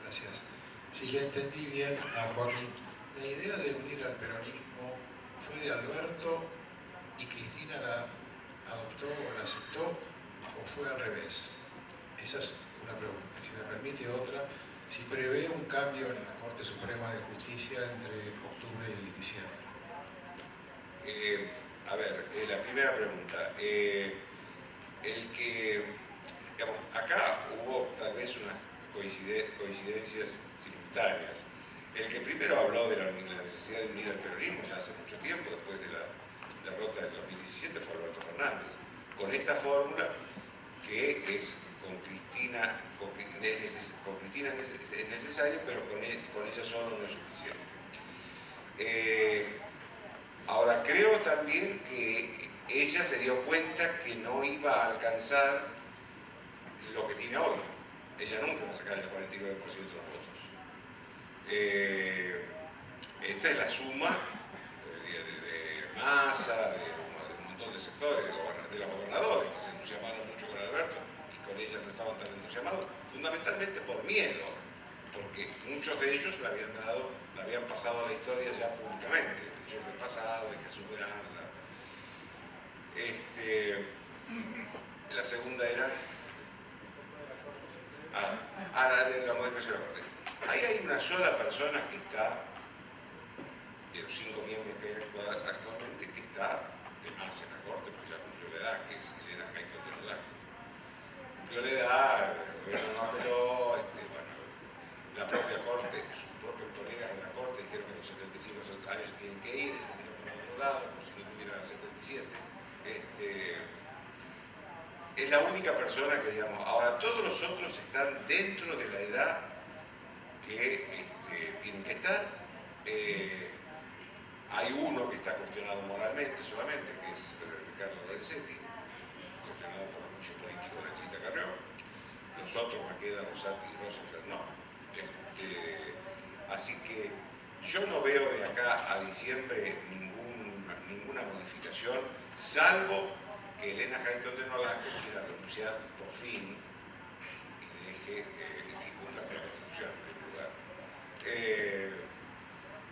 Gracias. Si le entendí bien a Joaquín, la idea de unir al peronismo fue de Alberto y Cristina la adoptó o la aceptó, o fue al revés. Esa es una pregunta. Si me permite otra, si prevé un cambio en la Corte Suprema de Justicia entre octubre y diciembre. La primera pregunta. Digamos, acá hubo tal vez unas coincidencias simultáneas. El que primero habló de la necesidad de unir al peronismo ya hace mucho tiempo, después de la derrota del 2017, fue Alberto Fernández, con esta fórmula que es con Cristina es necesario, pero con ella solo no es suficiente. Ahora, creo también que ella se dio cuenta que no iba a alcanzar lo que tiene hoy. Ella nunca va a sacar el 49% de los votos. Esta es la suma de Massa, de un montón de sectores, de los gobernadores que se entusiasmaron mucho con Alberto y con ella no estaban tan entusiasmados, fundamentalmente por miedo, porque muchos de ellos la habían pasado a la historia ya públicamente. Ellos del pasado, hay que superarla. La segunda era la modificación de la Corte. Ahí hay una sola persona que está, de los 5 miembros que hay actualmente, que está de más en la Corte, porque ya cumplió la edad, que es Elena Jaito de Nodal. Cumplió la edad, el gobierno no apeló, la propia Corte, sus propios colegas de la Corte dijeron que los 75 años se tienen que ir, se vino por otro lado, como si no tuviera 77. Es la única persona que, digamos, ahora todos los otros están dentro de la edad que tienen que estar. Hay uno que está cuestionado moralmente solamente, que es Ricardo Lorenzetti, cuestionado por los juicios políticos de Anita Carrión. Los otros, Maqueda, Rosati y Rosenfeld, no. Así que yo no veo de acá a diciembre ninguna modificación, salvo que Elena Jaito de Nolasco quiera renunciar por fin y deje y cumpla con la Constitución en primer lugar.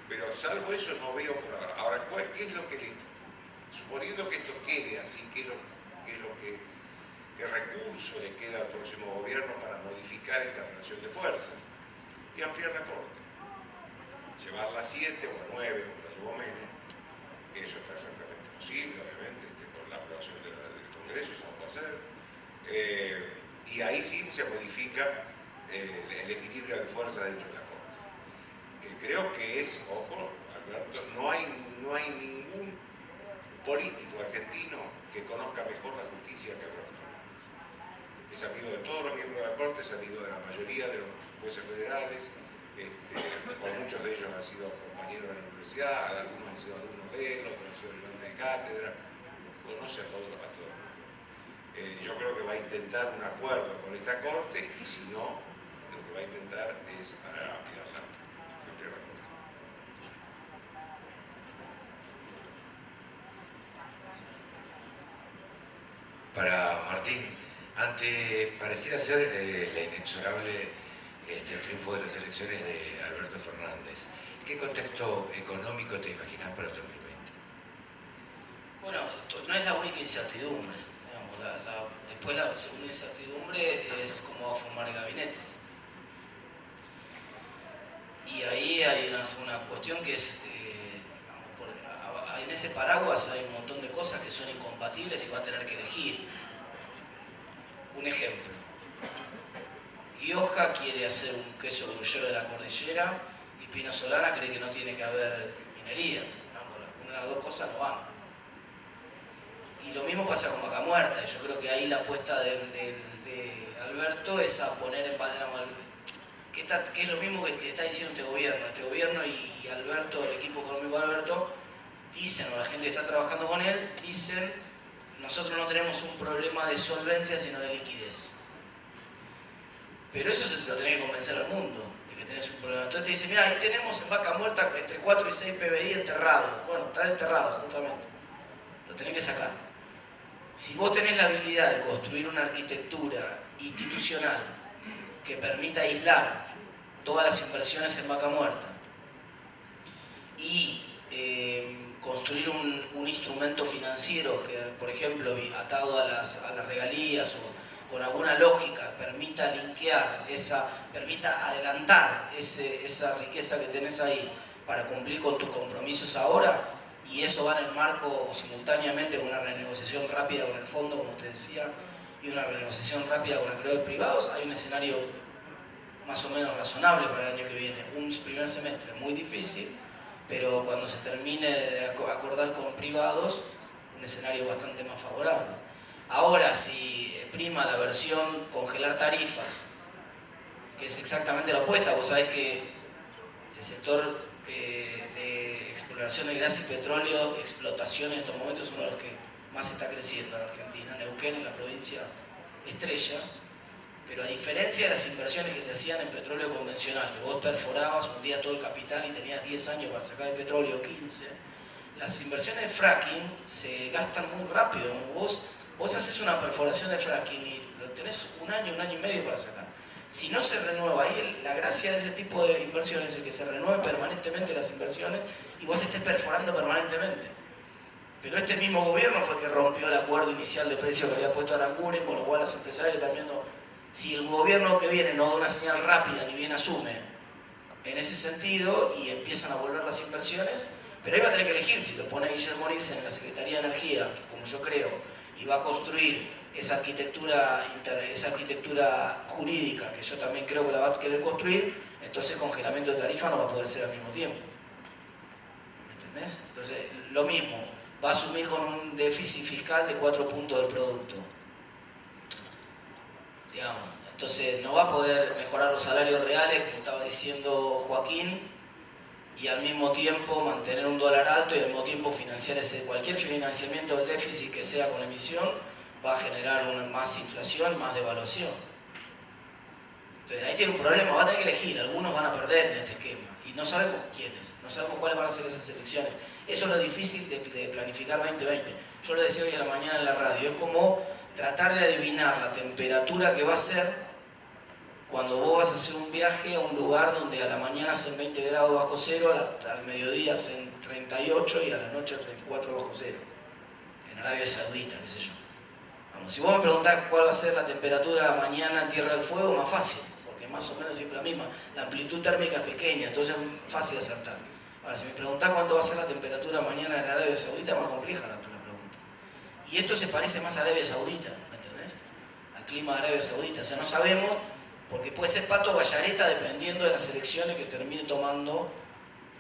Pero salvo eso no veo por ahora. Ahora, ¿qué es lo que suponiendo que esto quede así, qué recurso le queda al próximo gobierno para modificar esta relación de fuerzas y ampliar la Corte? Llevarla a 7 o a 9, como la tuvo Menem, que eso es perfectamente posible, obviamente, con la aprobación del Congreso se puede hacer. Y ahí sí se modifica el equilibrio de fuerza dentro de la Corte. Que creo que es, ojo, Alberto, no hay ningún político argentino que conozca mejor la justicia que Alberto Fernández. Es amigo de todos los miembros de la Corte, es amigo de la mayoría de los jueces federales, con muchos de ellos han sido compañeros de la universidad, algunos han sido alumnos de él, otros han sido ayudantes de cátedra, conoce a todo el mundo. Yo creo que va a intentar un acuerdo con esta Corte y si no, lo que va a intentar es ampliarla en Suprema Corte. Para Martín, ante pareciera ser la inexorable el triunfo de las elecciones de Alberto Fernández, ¿qué contexto económico te imaginas para el 2020? Bueno, no es la única incertidumbre. Digamos, después la segunda incertidumbre es cómo va a formar el gabinete. Y ahí hay una cuestión que es, en ese paraguas hay un montón de cosas que son incompatibles y va a tener que elegir. Un ejemplo. Gioja quiere hacer un queso gruyero de la cordillera y Pino Solana cree que no tiene que haber minería. Una de las dos cosas no van. Y lo mismo pasa con Vaca Muerta. Yo creo que ahí la apuesta de Alberto es a poner en valor, que es lo mismo que está diciendo este gobierno. Este gobierno y Alberto, el equipo económico de Alberto, dicen, o la gente que está trabajando con él, dicen, nosotros no tenemos un problema de solvencia, sino de liquidez. Pero eso se lo tenés que convencer al mundo, de que tenés un problema. Entonces te dicen, mira, ahí tenemos en Vaca Muerta entre 4 y 6 PBI enterrado. Bueno, está enterrado justamente. Lo tenés que sacar. Si vos tenés la habilidad de construir una arquitectura institucional que permita aislar todas las inversiones en Vaca Muerta y construir un instrumento financiero que, por ejemplo, atado a las regalías o con alguna lógica permita linkear, permita adelantar esa riqueza que tenés ahí para cumplir con tus compromisos ahora, y eso va en el marco o simultáneamente con una renegociación rápida con el fondo, como te decía, y una renegociación rápida con acreedores privados, hay un escenario más o menos razonable para el año que viene. Un primer semestre muy difícil, pero cuando se termine de acordar con privados, un escenario bastante más favorable. Ahora, si prima la versión congelar tarifas, que es exactamente la opuesta, vos sabés que el sector de exploración de gas y petróleo, explotación en estos momentos es uno de los que más está creciendo en Argentina. Neuquén es la provincia estrella, pero a diferencia de las inversiones que se hacían en petróleo convencional, que vos perforabas un día todo el capital y tenías 10 años para sacar el petróleo, 15, las inversiones de fracking se gastan muy rápido. Vos haces una perforación de fracking y lo tenés un año y medio para sacar. Si no se renueva, ahí la gracia de ese tipo de inversiones es que se renueven permanentemente las inversiones y vos estés perforando permanentemente. Pero este mismo gobierno fue el que rompió el acuerdo inicial de precio que había puesto Aranguren, con lo cual los empresarios están viendo, si el gobierno que viene no da una señal rápida ni bien asume en ese sentido y empiezan a volver las inversiones, pero ahí va a tener que elegir si lo pone Guillermo Nielsen en la Secretaría de Energía, como yo creo, y va a construir esa arquitectura jurídica, que yo también creo que la va a querer construir, entonces el congelamiento de tarifa no va a poder ser al mismo tiempo. ¿Me entendés? Entonces, lo mismo, va a asumir con un déficit fiscal de 4 puntos del producto. Digamos, entonces no va a poder mejorar los salarios reales, como estaba diciendo Joaquín, y al mismo tiempo mantener un dólar alto y al mismo tiempo financiar cualquier financiamiento del déficit que sea con emisión va a generar más inflación, más devaluación. Entonces ahí tiene un problema, va a tener que elegir, algunos van a perder en este esquema y no sabemos quiénes, no sabemos cuáles van a ser esas elecciones. Eso es lo difícil de planificar 2020. Yo lo decía hoy a la mañana en la radio, es como tratar de adivinar la temperatura que va a ser cuando vos vas a hacer un viaje a un lugar donde a la mañana hacen 20 grados bajo cero, al mediodía hacen 38 y a la noche hacen 4 bajo cero. En Arabia Saudita, qué sé yo. Vamos, si vos me preguntás cuál va a ser la temperatura mañana en Tierra del Fuego, más fácil, porque más o menos siempre la misma. La amplitud térmica es pequeña, entonces es fácil de acertar. Ahora, si me preguntás cuánto va a ser la temperatura mañana en Arabia Saudita, es más compleja la pregunta. Y esto se parece más a Arabia Saudita, ¿me entendés? Al clima de Arabia Saudita. O sea, no sabemos, porque puede ser Pato Gallareta dependiendo de las elecciones que termine tomando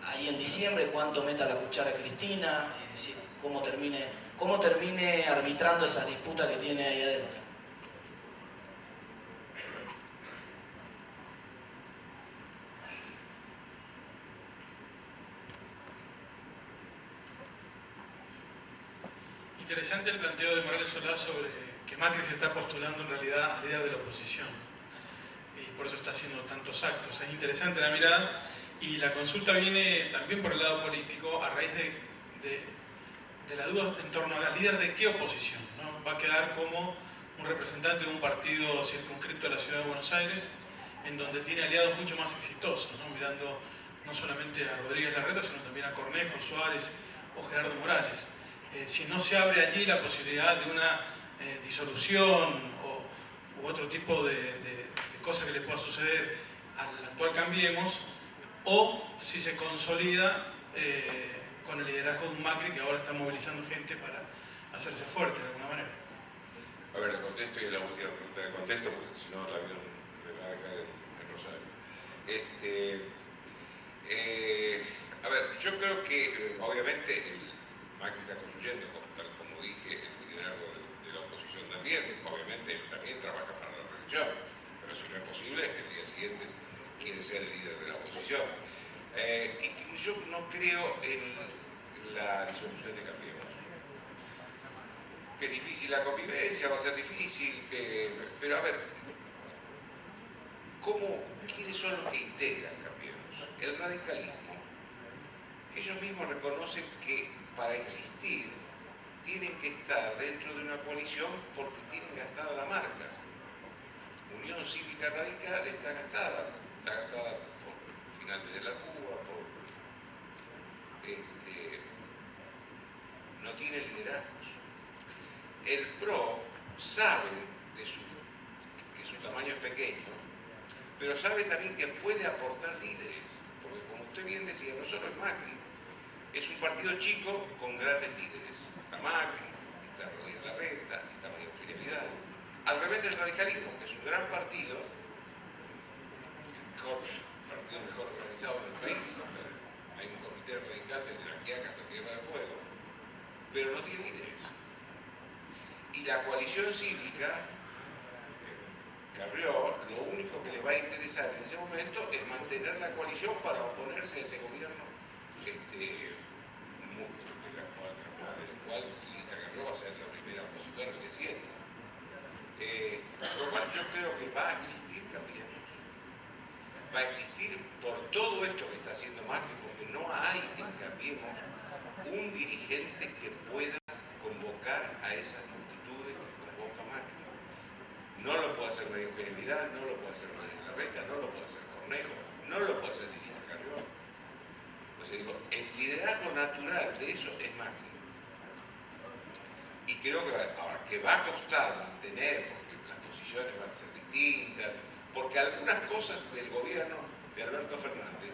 ahí en diciembre, cuánto meta la cuchara Cristina, es decir, cómo termine arbitrando esas disputas que tiene ahí adentro. Interesante el planteo de Morales Solá sobre que Macri se está postulando en realidad a líder de la oposición y por eso está haciendo tantos actos. Es interesante la mirada y la consulta viene también por el lado político a raíz de la duda en torno al líder de qué oposición, ¿no? Va a quedar como un representante de un partido circunscripto a la ciudad de Buenos Aires, en donde tiene aliados mucho más exitosos, ¿no? Mirando no solamente a Rodríguez Larreta, sino también a Cornejo, Suárez o Gerardo Morales. Si no se abre allí la posibilidad de una disolución u otro tipo de cosa que le pueda suceder al actual Cambiemos, o si se consolida con el liderazgo de un Macri que ahora está movilizando gente para hacerse fuerte de alguna manera. A ver, le contesto y es la última pregunta de contexto, porque si no la vida me va a dejar en Rosario. A ver, yo creo que obviamente el Macri está construyendo, tal como dije, el liderazgo de la oposición también. Obviamente él también trabaja para la reelección, pero si no es posible, el día siguiente quiere ser el líder de la oposición. Y yo no creo en la disolución de Cambiemos. Que es difícil la convivencia, va a ser difícil, pero a ver, ¿quiénes son los que integran Cambiemos? El radicalismo, que ellos mismos reconocen que para existir tienen que estar dentro de una coalición porque tienen gastada la marca. Unión Cívica Radical está gastada por finales de la Cuba, no tiene liderazgos. El PRO sabe que su tamaño es pequeño, pero sabe también que puede aportar líderes, porque como usted bien decía, no solo es Macri, es un partido chico con grandes líderes. Está Macri, está Rodríguez Larreta, está María Eugenia Vidal. Al revés del radicalismo, que es un gran partido, el partido mejor organizado del país. Hay un comité radical desde la Quiaca hasta Tierra del Fuego, pero no tiene líderes. Y la coalición cívica, Carrió, lo único que le va a interesar en ese momento es mantener la coalición para oponerse a ese gobierno del cual Lita Carrió va a ser la primera opositora al día siguiente. Lo cual yo creo que va a existir Cambiemos. Va a existir por todo esto que está haciendo Macri, porque no hay en Cambiemos un dirigente que pueda convocar a esas multitudes que convoca Macri. No lo puede hacer María Eugenia Vidal, no lo puede hacer Rodríguez Larreta, no lo puede hacer Cornejo, no lo puede hacer Lilita Carrió. O sea, digo, el liderazgo natural de eso es Macri. Y creo que va a costar mantener, porque las posiciones van a ser distintas, porque algunas cosas del gobierno de Alberto Fernández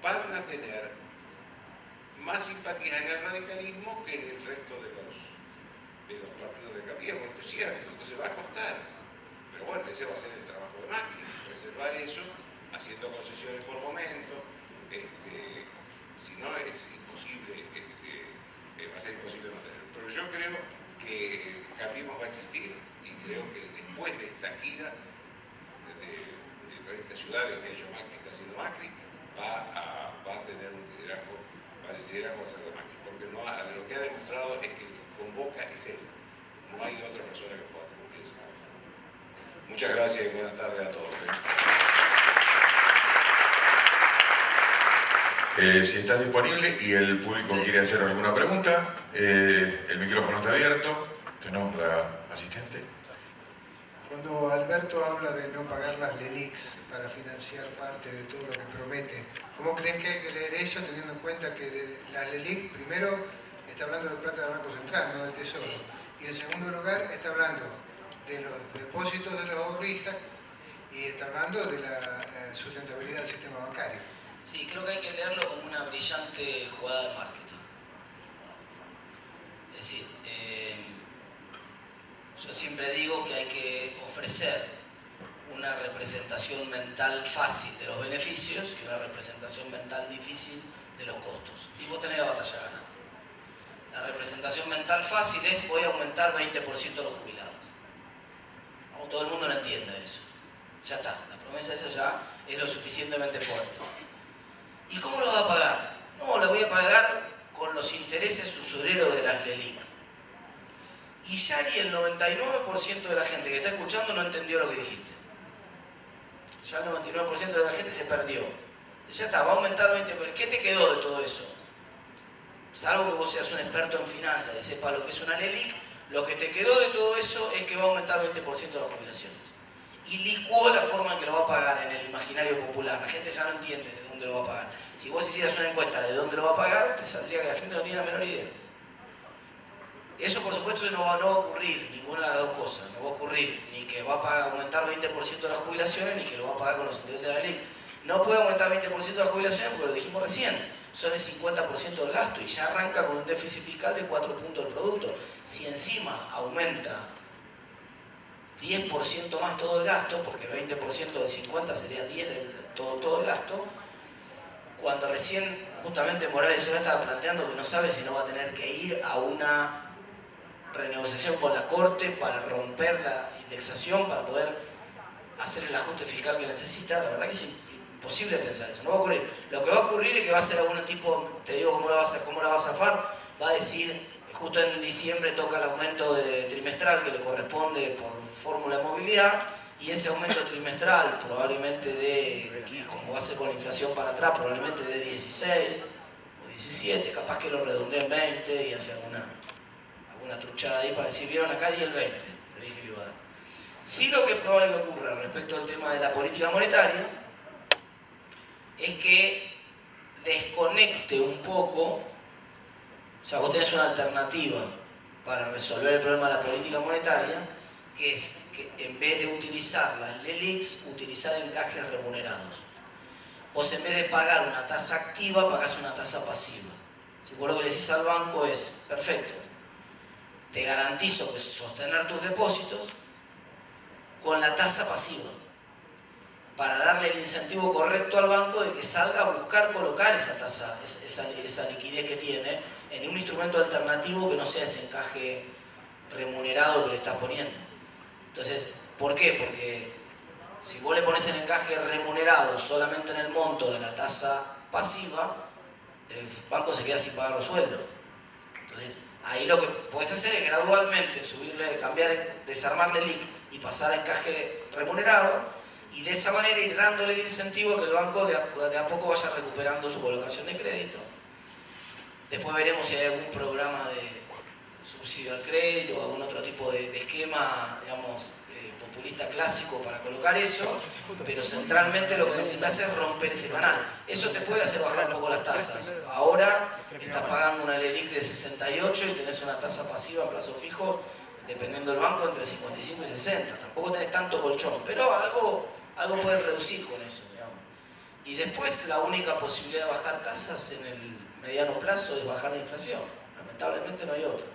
van a tener más simpatía en el radicalismo que en el resto de los partidos de Cambiemos, esto es cierto, entonces va a costar. Pero bueno, ese va a ser el trabajo de Macri, preservar eso, haciendo concesiones por momento. Si no es imposible, va a ser imposible mantenerlo. Pero yo creo que Cambiemos va a existir y creo que después de esta gira de diferentes ciudades que ha hecho Macri, que está haciendo Macri, va a tener un liderazgo, el liderazgo va a ser de Macri, porque lo que ha demostrado es que el que convoca es él, no hay otra persona que pueda cumplir ese papel. Muchas gracias y buenas tardes a todos. Si está disponible y el público quiere hacer alguna pregunta, el micrófono está abierto. Tenemos la asistente. Cuando Alberto habla de no pagar las LELIQs para financiar parte de todo lo que promete, ¿cómo creen que hay que leer eso teniendo en cuenta que las LELIQ, primero, está hablando de plata del Banco Central, no del Tesoro, y en segundo lugar está hablando de los depósitos de los ahorristas y está hablando de la sustentabilidad del sistema bancario? Sí, creo que hay que leerlo como una brillante jugada de marketing. Es decir, yo siempre digo que hay que ofrecer una representación mental fácil de los beneficios y una representación mental difícil de los costos. Y vos tenés la batalla ganada. La representación mental fácil es: voy a aumentar 20% los jubilados. No, todo el mundo no entiende eso. Ya está, la promesa esa ya es lo suficientemente fuerte. ¿Y cómo lo vas a pagar? No, la voy a pagar con los intereses usureros de las LELIQ. Y ya ahí el 99% de la gente que está escuchando no entendió lo que dijiste. Ya el 99% de la gente se perdió. Ya está, va a aumentar 20%. ¿Pero qué te quedó de todo eso? Salvo que vos seas un experto en finanzas y sepas lo que es una LELIQ, lo que te quedó de todo eso es que va a aumentar 20% las jubilaciones. Y licuó la forma en que lo va a pagar en el imaginario popular. La gente ya no entiende de dónde lo va a pagar. Si vos hicieras una encuesta de dónde lo va a pagar, te saldría que la gente no tiene la menor idea. Eso por supuesto no va a ocurrir, ninguna de las dos cosas. No va a ocurrir ni que va a aumentar 20% de las jubilaciones, ni que lo va a pagar con los intereses de la LELIQ. No puede aumentar 20% de las jubilaciones porque lo dijimos recién, son el 50% del gasto y ya arranca con un déficit fiscal de 4 puntos del producto. Si encima aumenta 10% más todo el gasto, porque 20% de 50 sería 10 de todo el gasto, cuando recién justamente Morales ahora estaba planteando que no sabe si no va a tener que ir a una renegociación con la Corte para romper la indexación, para poder hacer el ajuste fiscal que necesita, la verdad que es imposible pensar eso, no va a ocurrir. Lo que va a ocurrir es que va a ser algún tipo, te digo cómo la va a zafar, va a decir, justo en diciembre toca el aumento trimestral que le corresponde por fórmula de movilidad, y ese aumento trimestral probablemente como va a ser con la inflación para atrás, probablemente de 16 o 17, capaz que lo redondee en 20 y hace alguna truchada ahí para decir, vieron acá y el 20, le dije que iba a dar. Sí, lo que es probable que ocurra respecto al tema de la política monetaria es que desconecte un poco, o sea, vos tenés una alternativa para resolver el problema de la política monetaria, que es que en vez de utilizar las LELIQs, utilizar encajes remunerados. Vos en vez de pagar una tasa activa, pagás una tasa pasiva. Si vos lo que le decís al banco es, perfecto, te garantizo que sostener tus depósitos con la tasa pasiva, para darle el incentivo correcto al banco de que salga a buscar colocar esa tasa, esa liquidez que tiene, en un instrumento alternativo que no sea ese encaje remunerado que le estás poniendo. Entonces, ¿por qué? Porque si vos le pones el encaje remunerado solamente en el monto de la tasa pasiva, el banco se queda sin pagar los sueldos. Entonces, ahí lo que podés hacer es gradualmente subirle, desarmarle LELIQ y pasar a encaje remunerado, y de esa manera ir dándole el incentivo a que el banco de a poco vaya recuperando su colocación de crédito. Después veremos si hay algún programa de subsidio al crédito o algún otro tipo de esquema, digamos, populista clásico para colocar eso, pero centralmente lo que necesitas es romper ese canal. Eso te puede hacer bajar un poco las tasas. Ahora estás pagando una LELIQ de 68 y tenés una tasa pasiva a plazo fijo, dependiendo del banco, entre 55 y 60. Tampoco tenés tanto colchón, pero algo puedes reducir con eso, digamos. Y después la única posibilidad de bajar tasas en el mediano plazo es bajar la inflación. Lamentablemente no hay otra.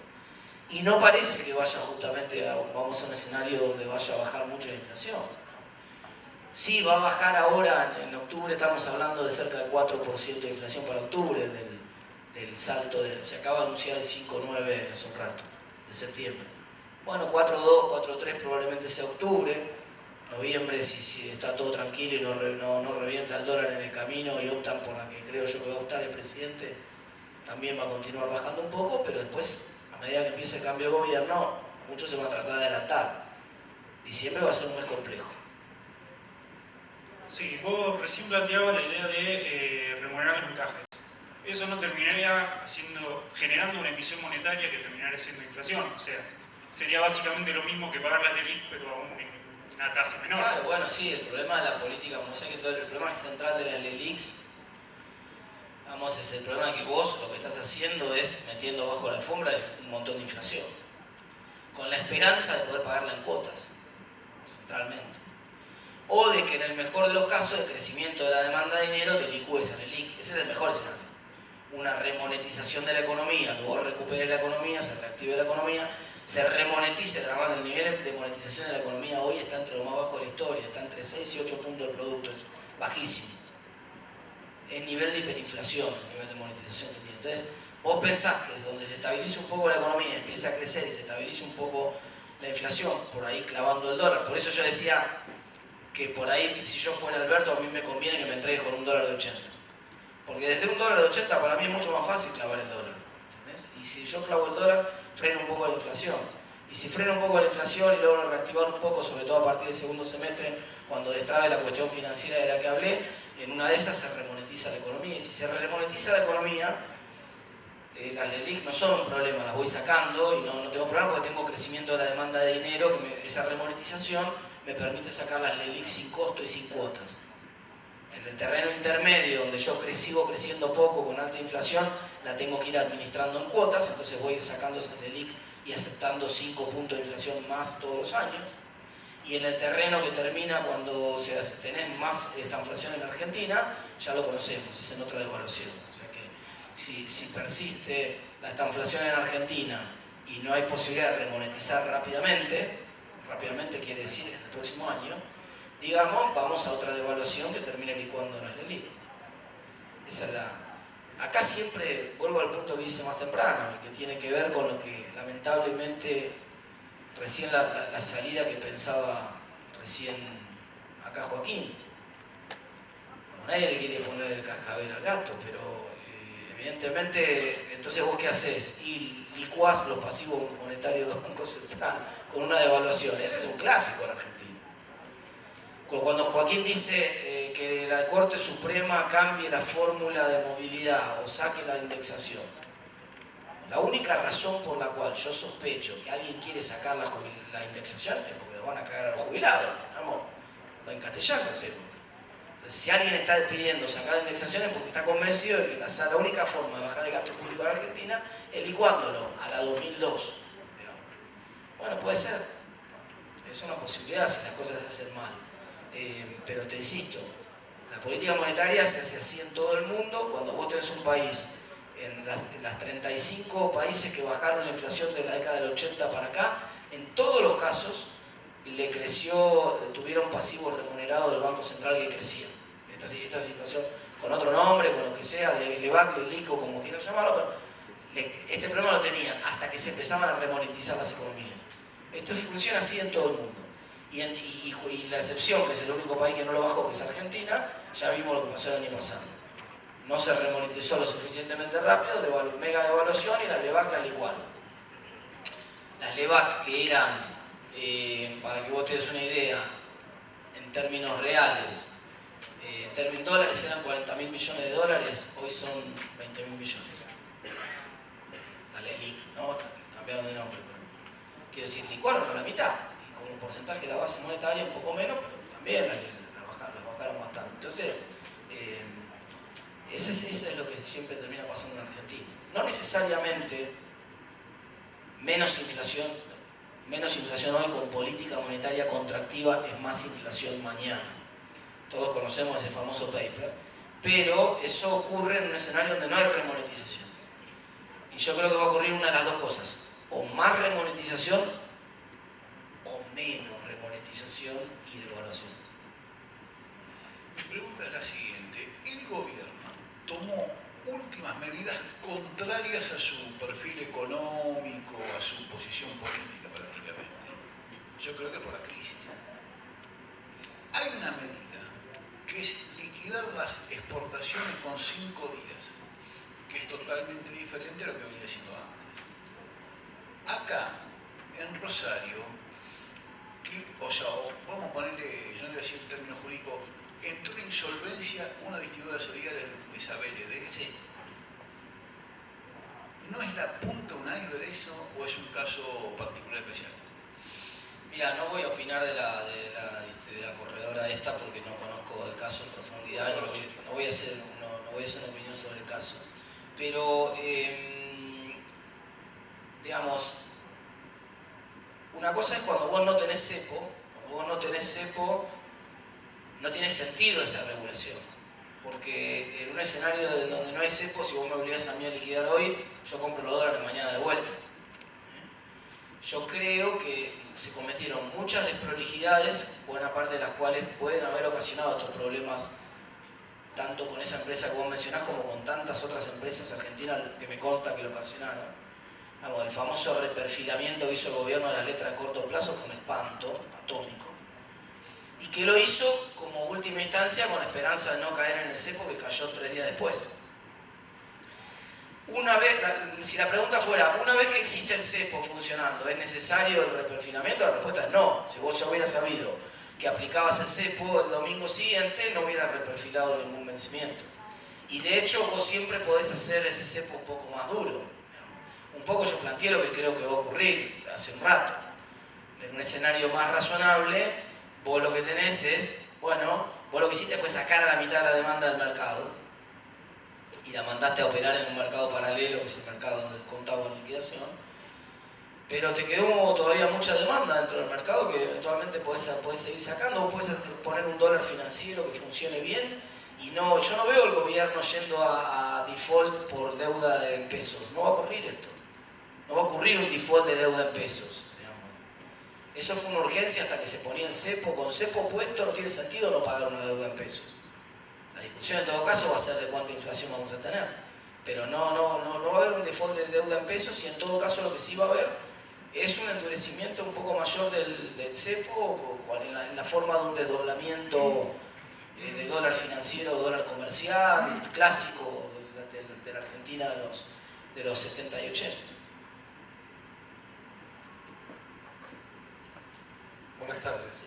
Y no parece que vaya justamente vamos a un escenario donde vaya a bajar mucho la inflación. Sí, va a bajar ahora, en octubre estamos hablando de cerca del 4% de inflación para octubre, del salto, se acaba de anunciar el 5,9 hace un rato, de septiembre. Bueno, 4,2, 4,3 probablemente sea octubre. Noviembre, si está todo tranquilo y no revienta el dólar en el camino y optan por la que creo yo que va a optar el presidente, también va a continuar bajando un poco, pero después, a medida que empiece el cambio de gobierno, mucho se va a tratar de adelantar. Diciembre va a ser un mes complejo. Sí, vos recién planteabas la idea de remunerar los encajes. Eso no terminaría generando una emisión monetaria que terminaría siendo inflación. O sea, sería básicamente lo mismo que pagar las LELIQ, pero a una tasa menor. Claro, bueno, sí, el problema de la política, como sé que el problema central de las LELIQs, vamos, es el problema que vos lo que estás haciendo es metiendo bajo la alfombra un montón de inflación, con la esperanza de poder pagarla en cuotas, centralmente. O de que en el mejor de los casos el crecimiento de la demanda de dinero te licúe esa LELIQ. Ese es el mejor escenario. Una remonetización de la economía, que vos recuperes la economía, se reactive la economía, se remonetice, grabando el nivel de monetización de la economía hoy está entre lo más bajo de la historia, está entre 6 y 8 puntos del producto, es bajísimo. El nivel de hiperinflación, el nivel de monetización que tiene. Entonces, vos pensás que donde se estabilice un poco la economía, empieza a crecer y se estabilice un poco la inflación, por ahí clavando el dólar. Por eso yo decía que por ahí, si yo fuera Alberto, a mí me conviene que me entregues con un dólar de 80. Porque desde un dólar de 80 para mí es mucho más fácil clavar el dólar. ¿Entendés? Y si yo clavo el dólar, freno un poco la inflación. Y si freno un poco la inflación y logro reactivar un poco, sobre todo a partir del segundo semestre, cuando destrabe la cuestión financiera de la que hablé, en una de esas se remonetiza la economía. Y si se remonetiza la economía, las LELIC no son un problema, las voy sacando y no tengo problema porque tengo crecimiento de la demanda de dinero, esa remonetización me permite sacar las LELIC sin costo y sin cuotas. En el terreno intermedio, donde yo sigo creciendo poco con alta inflación, la tengo que ir administrando en cuotas, entonces voy a ir sacando esas LELIC y aceptando 5 puntos de inflación más todos los años. Y en el terreno que termina cuando tenés más esta inflación en Argentina, ya lo conocemos, es en otra devaluación. O sea que si persiste esta inflación en Argentina y no hay posibilidad de remonetizar rápidamente quiere decir en el próximo año, digamos, vamos a otra devaluación que termine licuando las LELIC. Esa es acá siempre vuelvo al punto que hice más temprano, y que tiene que ver con lo que lamentablemente recién la salida que pensaba recién acá Joaquín. Nadie le quiere poner el cascabel al gato, pero evidentemente, entonces vos qué haces? Y licuás los pasivos monetarios del Banco Central con una devaluación. Ese es un clásico en Argentina. Cuando Joaquín dice que la Corte Suprema cambie la fórmula de movilidad o saque la indexación, la única razón por la cual yo sospecho que alguien quiere sacar la indexación es porque lo van a cagar a los jubilados. Vamos, lo en castellano el tema. Entonces, si alguien está pidiendo sacar la indexación es porque está convencido de que la única forma de bajar el gasto público en Argentina es licuándolo a la 2002. Digamos. Bueno, puede ser. Es una posibilidad si las cosas se hacen mal. Pero te insisto, la política monetaria se hace así en todo el mundo. Cuando vos tenés un país, en las 35 países que bajaron la inflación de la década del 80 para acá, en todos los casos tuvieron pasivos remunerados del Banco Central que crecían. Esta situación, con otro nombre, con lo que sea, LEVAC, LELIC o como quieran llamarlo, pero este problema lo tenían hasta que se empezaban a remonetizar las economías. Esto funciona así en todo el mundo. Y la excepción, que es el único país que no lo bajó, que es Argentina, ya vimos lo que pasó el año pasado. No se remonetizó lo suficientemente rápido, mega devaluación, y las LEVAC la licuaron. Las LEVAC que eran, para que vos te des una idea, en términos reales, en términos dólares eran 40.000 millones de dólares, hoy son 20.000 millones. La LELIC, ¿no? Cambiaron de nombre. Quiero decir, licuaron a la mitad. Como un porcentaje de la base monetaria un poco menos, pero también la bajaron bastante. Entonces, eso es lo que siempre termina pasando en Argentina. No necesariamente menos inflación hoy con política monetaria contractiva es más inflación mañana. Todos conocemos ese famoso paper, pero eso ocurre en un escenario donde no hay remonetización. Y yo creo que va a ocurrir una de las dos cosas, o más remonetización o menos remonetización y devaluación. Mi pregunta es la siguiente. El gobierno tomó últimas medidas contrarias a su perfil económico, a su posición política prácticamente. Yo creo que por la crisis. Hay una medida que es liquidar las exportaciones con 5 días, que es totalmente diferente a lo que venía haciendo antes. Acá, en Rosario, vamos a ponerle, yo no voy a decir el término jurídico, entró en insolvencia una distribuidora solidaria de Isabel de. Sí. ¿No es la punta de un iceberg eso o es un caso particular especial? Mira, no voy a opinar de la corredora esta porque no conozco el caso en profundidad, no voy a hacer una opinión sobre el caso. Pero, digamos, una cosa es cuando vos no tenés cepo, no tiene sentido esa regulación. Porque en un escenario donde no hay cepo, si vos me obligás a mí a liquidar hoy, yo compro los dólares mañana de vuelta. Yo creo que se cometieron muchas desprolijidades, buena parte de las cuales pueden haber ocasionado estos problemas, tanto con esa empresa que vos mencionás como con tantas otras empresas argentinas que me consta que lo ocasionaron. Vamos, el famoso reperfilamiento que hizo el gobierno de la letra a corto plazo fue un espanto atómico. Y que lo hizo como última instancia con la esperanza de no caer en el cepo que cayó 3 días después. Si la pregunta fuera, una vez que existe el cepo funcionando, ¿es necesario el reperfinamiento? La respuesta es no. Si vos ya hubieras sabido que aplicabas el cepo el domingo siguiente, no hubieras reperfilado ningún vencimiento. Y de hecho vos siempre podés hacer ese cepo un poco más duro. Un poco yo planteé lo que creo que va a ocurrir hace un rato. En un escenario más razonable, vos lo que tenés es, bueno, vos lo que hiciste fue sacar a la mitad de la demanda del mercado y la mandaste a operar en un mercado paralelo, que es el mercado del contado en liquidación, pero te quedó todavía mucha demanda dentro del mercado que eventualmente podés seguir sacando. Vos podés poner un dólar financiero que funcione bien y no, yo no veo el gobierno yendo a default por deuda en pesos. No va a ocurrir esto. No va a ocurrir un default de deuda en pesos. Eso fue una urgencia hasta que se ponía el cepo. Con cepo puesto no tiene sentido no pagar una deuda en pesos. La discusión en todo caso va a ser de cuánta inflación vamos a tener. Pero no va a haber un default de deuda en pesos y en todo caso lo que sí va a haber es un endurecimiento un poco mayor del cepo en la forma de un desdoblamiento de dólar financiero o dólar comercial, clásico de la Argentina de los 70 y 80. Buenas tardes.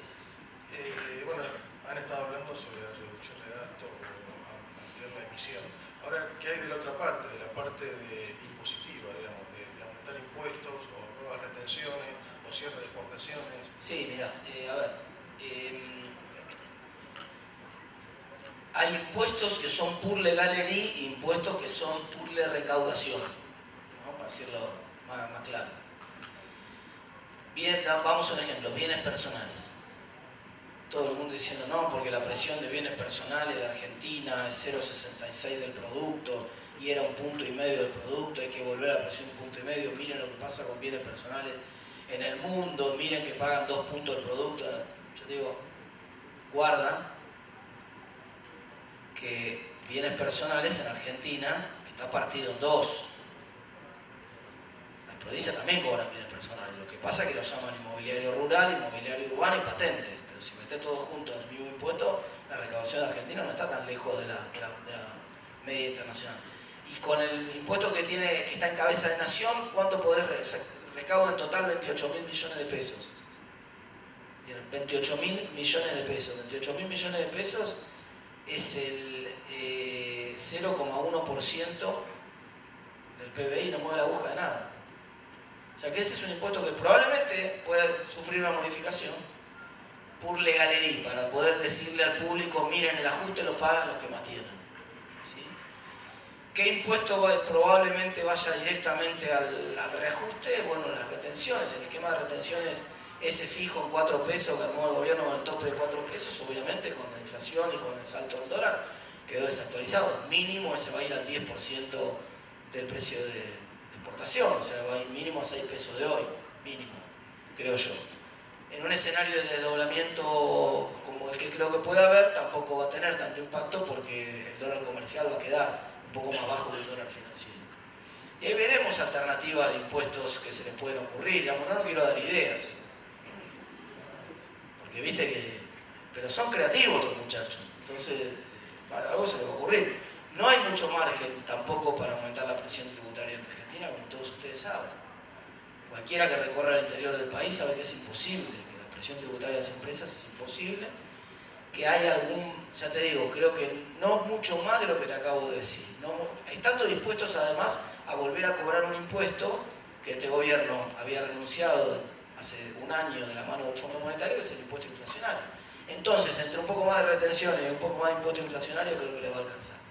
Bueno, han estado hablando sobre la reducción de gastos o ampliar la emisión. Ahora, ¿qué hay de la otra parte? De la parte impositiva, digamos, de aumentar impuestos o nuevas retenciones o cierre de exportaciones. Sí, mirá, a ver. Hay impuestos que son pur legalerie e impuestos que son pur le recaudación, ¿no? Para decirlo más claro. Bien, vamos a un ejemplo, bienes personales. Todo el mundo diciendo no, porque la presión de bienes personales de Argentina es 0,66 del producto y era 1,5 puntos del producto, hay que volver a la presión 1,5 puntos. Miren lo que pasa con bienes personales en el mundo, miren que pagan 2 puntos del producto. Yo digo, guarda que bienes personales en Argentina está partido en dos. Las provincias también cobran bienes personales, lo que pasa es que lo llaman inmobiliario rural, inmobiliario urbano y patentes, pero si metés todo junto en el mismo impuesto, la recaudación de Argentina no está tan lejos de la media internacional. Y con el impuesto que está en cabeza de nación, ¿cuánto podés recauda en total? 28.000 millones de pesos. 28.000 millones de pesos. 28.000 millones de pesos es el 0,1% del PBI, no mueve la aguja de nada. O sea que ese es un impuesto que probablemente pueda sufrir una modificación por legalería, para poder decirle al público, miren, el ajuste lo pagan los que más tienen. ¿Sí? ¿Qué impuesto probablemente vaya directamente al reajuste? Bueno, las retenciones, el esquema de retenciones ese fijo en 4 pesos que armó el gobierno con el tope de 4 pesos, obviamente con la inflación y con el salto del dólar, quedó desactualizado. Mínimo ese va a ir al 10% del precio de exportación, o sea, va a ir mínimo a 6 pesos de hoy, mínimo, creo yo. En un escenario de desdoblamiento como el que creo que puede haber, tampoco va a tener tanto impacto porque el dólar comercial va a quedar un poco más bajo del dólar financiero. Y ahí veremos alternativas de impuestos que se les pueden ocurrir, digamos, no quiero dar ideas. Porque viste que... Pero son creativos estos muchachos, entonces algo se les va a ocurrir. No hay mucho margen tampoco para aumentar la presión tributaria en Argentina, como todos ustedes saben. Cualquiera que recorra el interior del país sabe que es imposible, que la presión tributaria de las empresas es imposible, que hay algún, ya te digo, creo que no mucho más de lo que te acabo de decir. No, estando dispuestos además a volver a cobrar un impuesto que este gobierno había renunciado hace un año de la mano del Fondo Monetario, que es el impuesto inflacionario. Entonces, entre un poco más de retenciones y un poco más de impuesto inflacionario, creo que le va a alcanzar.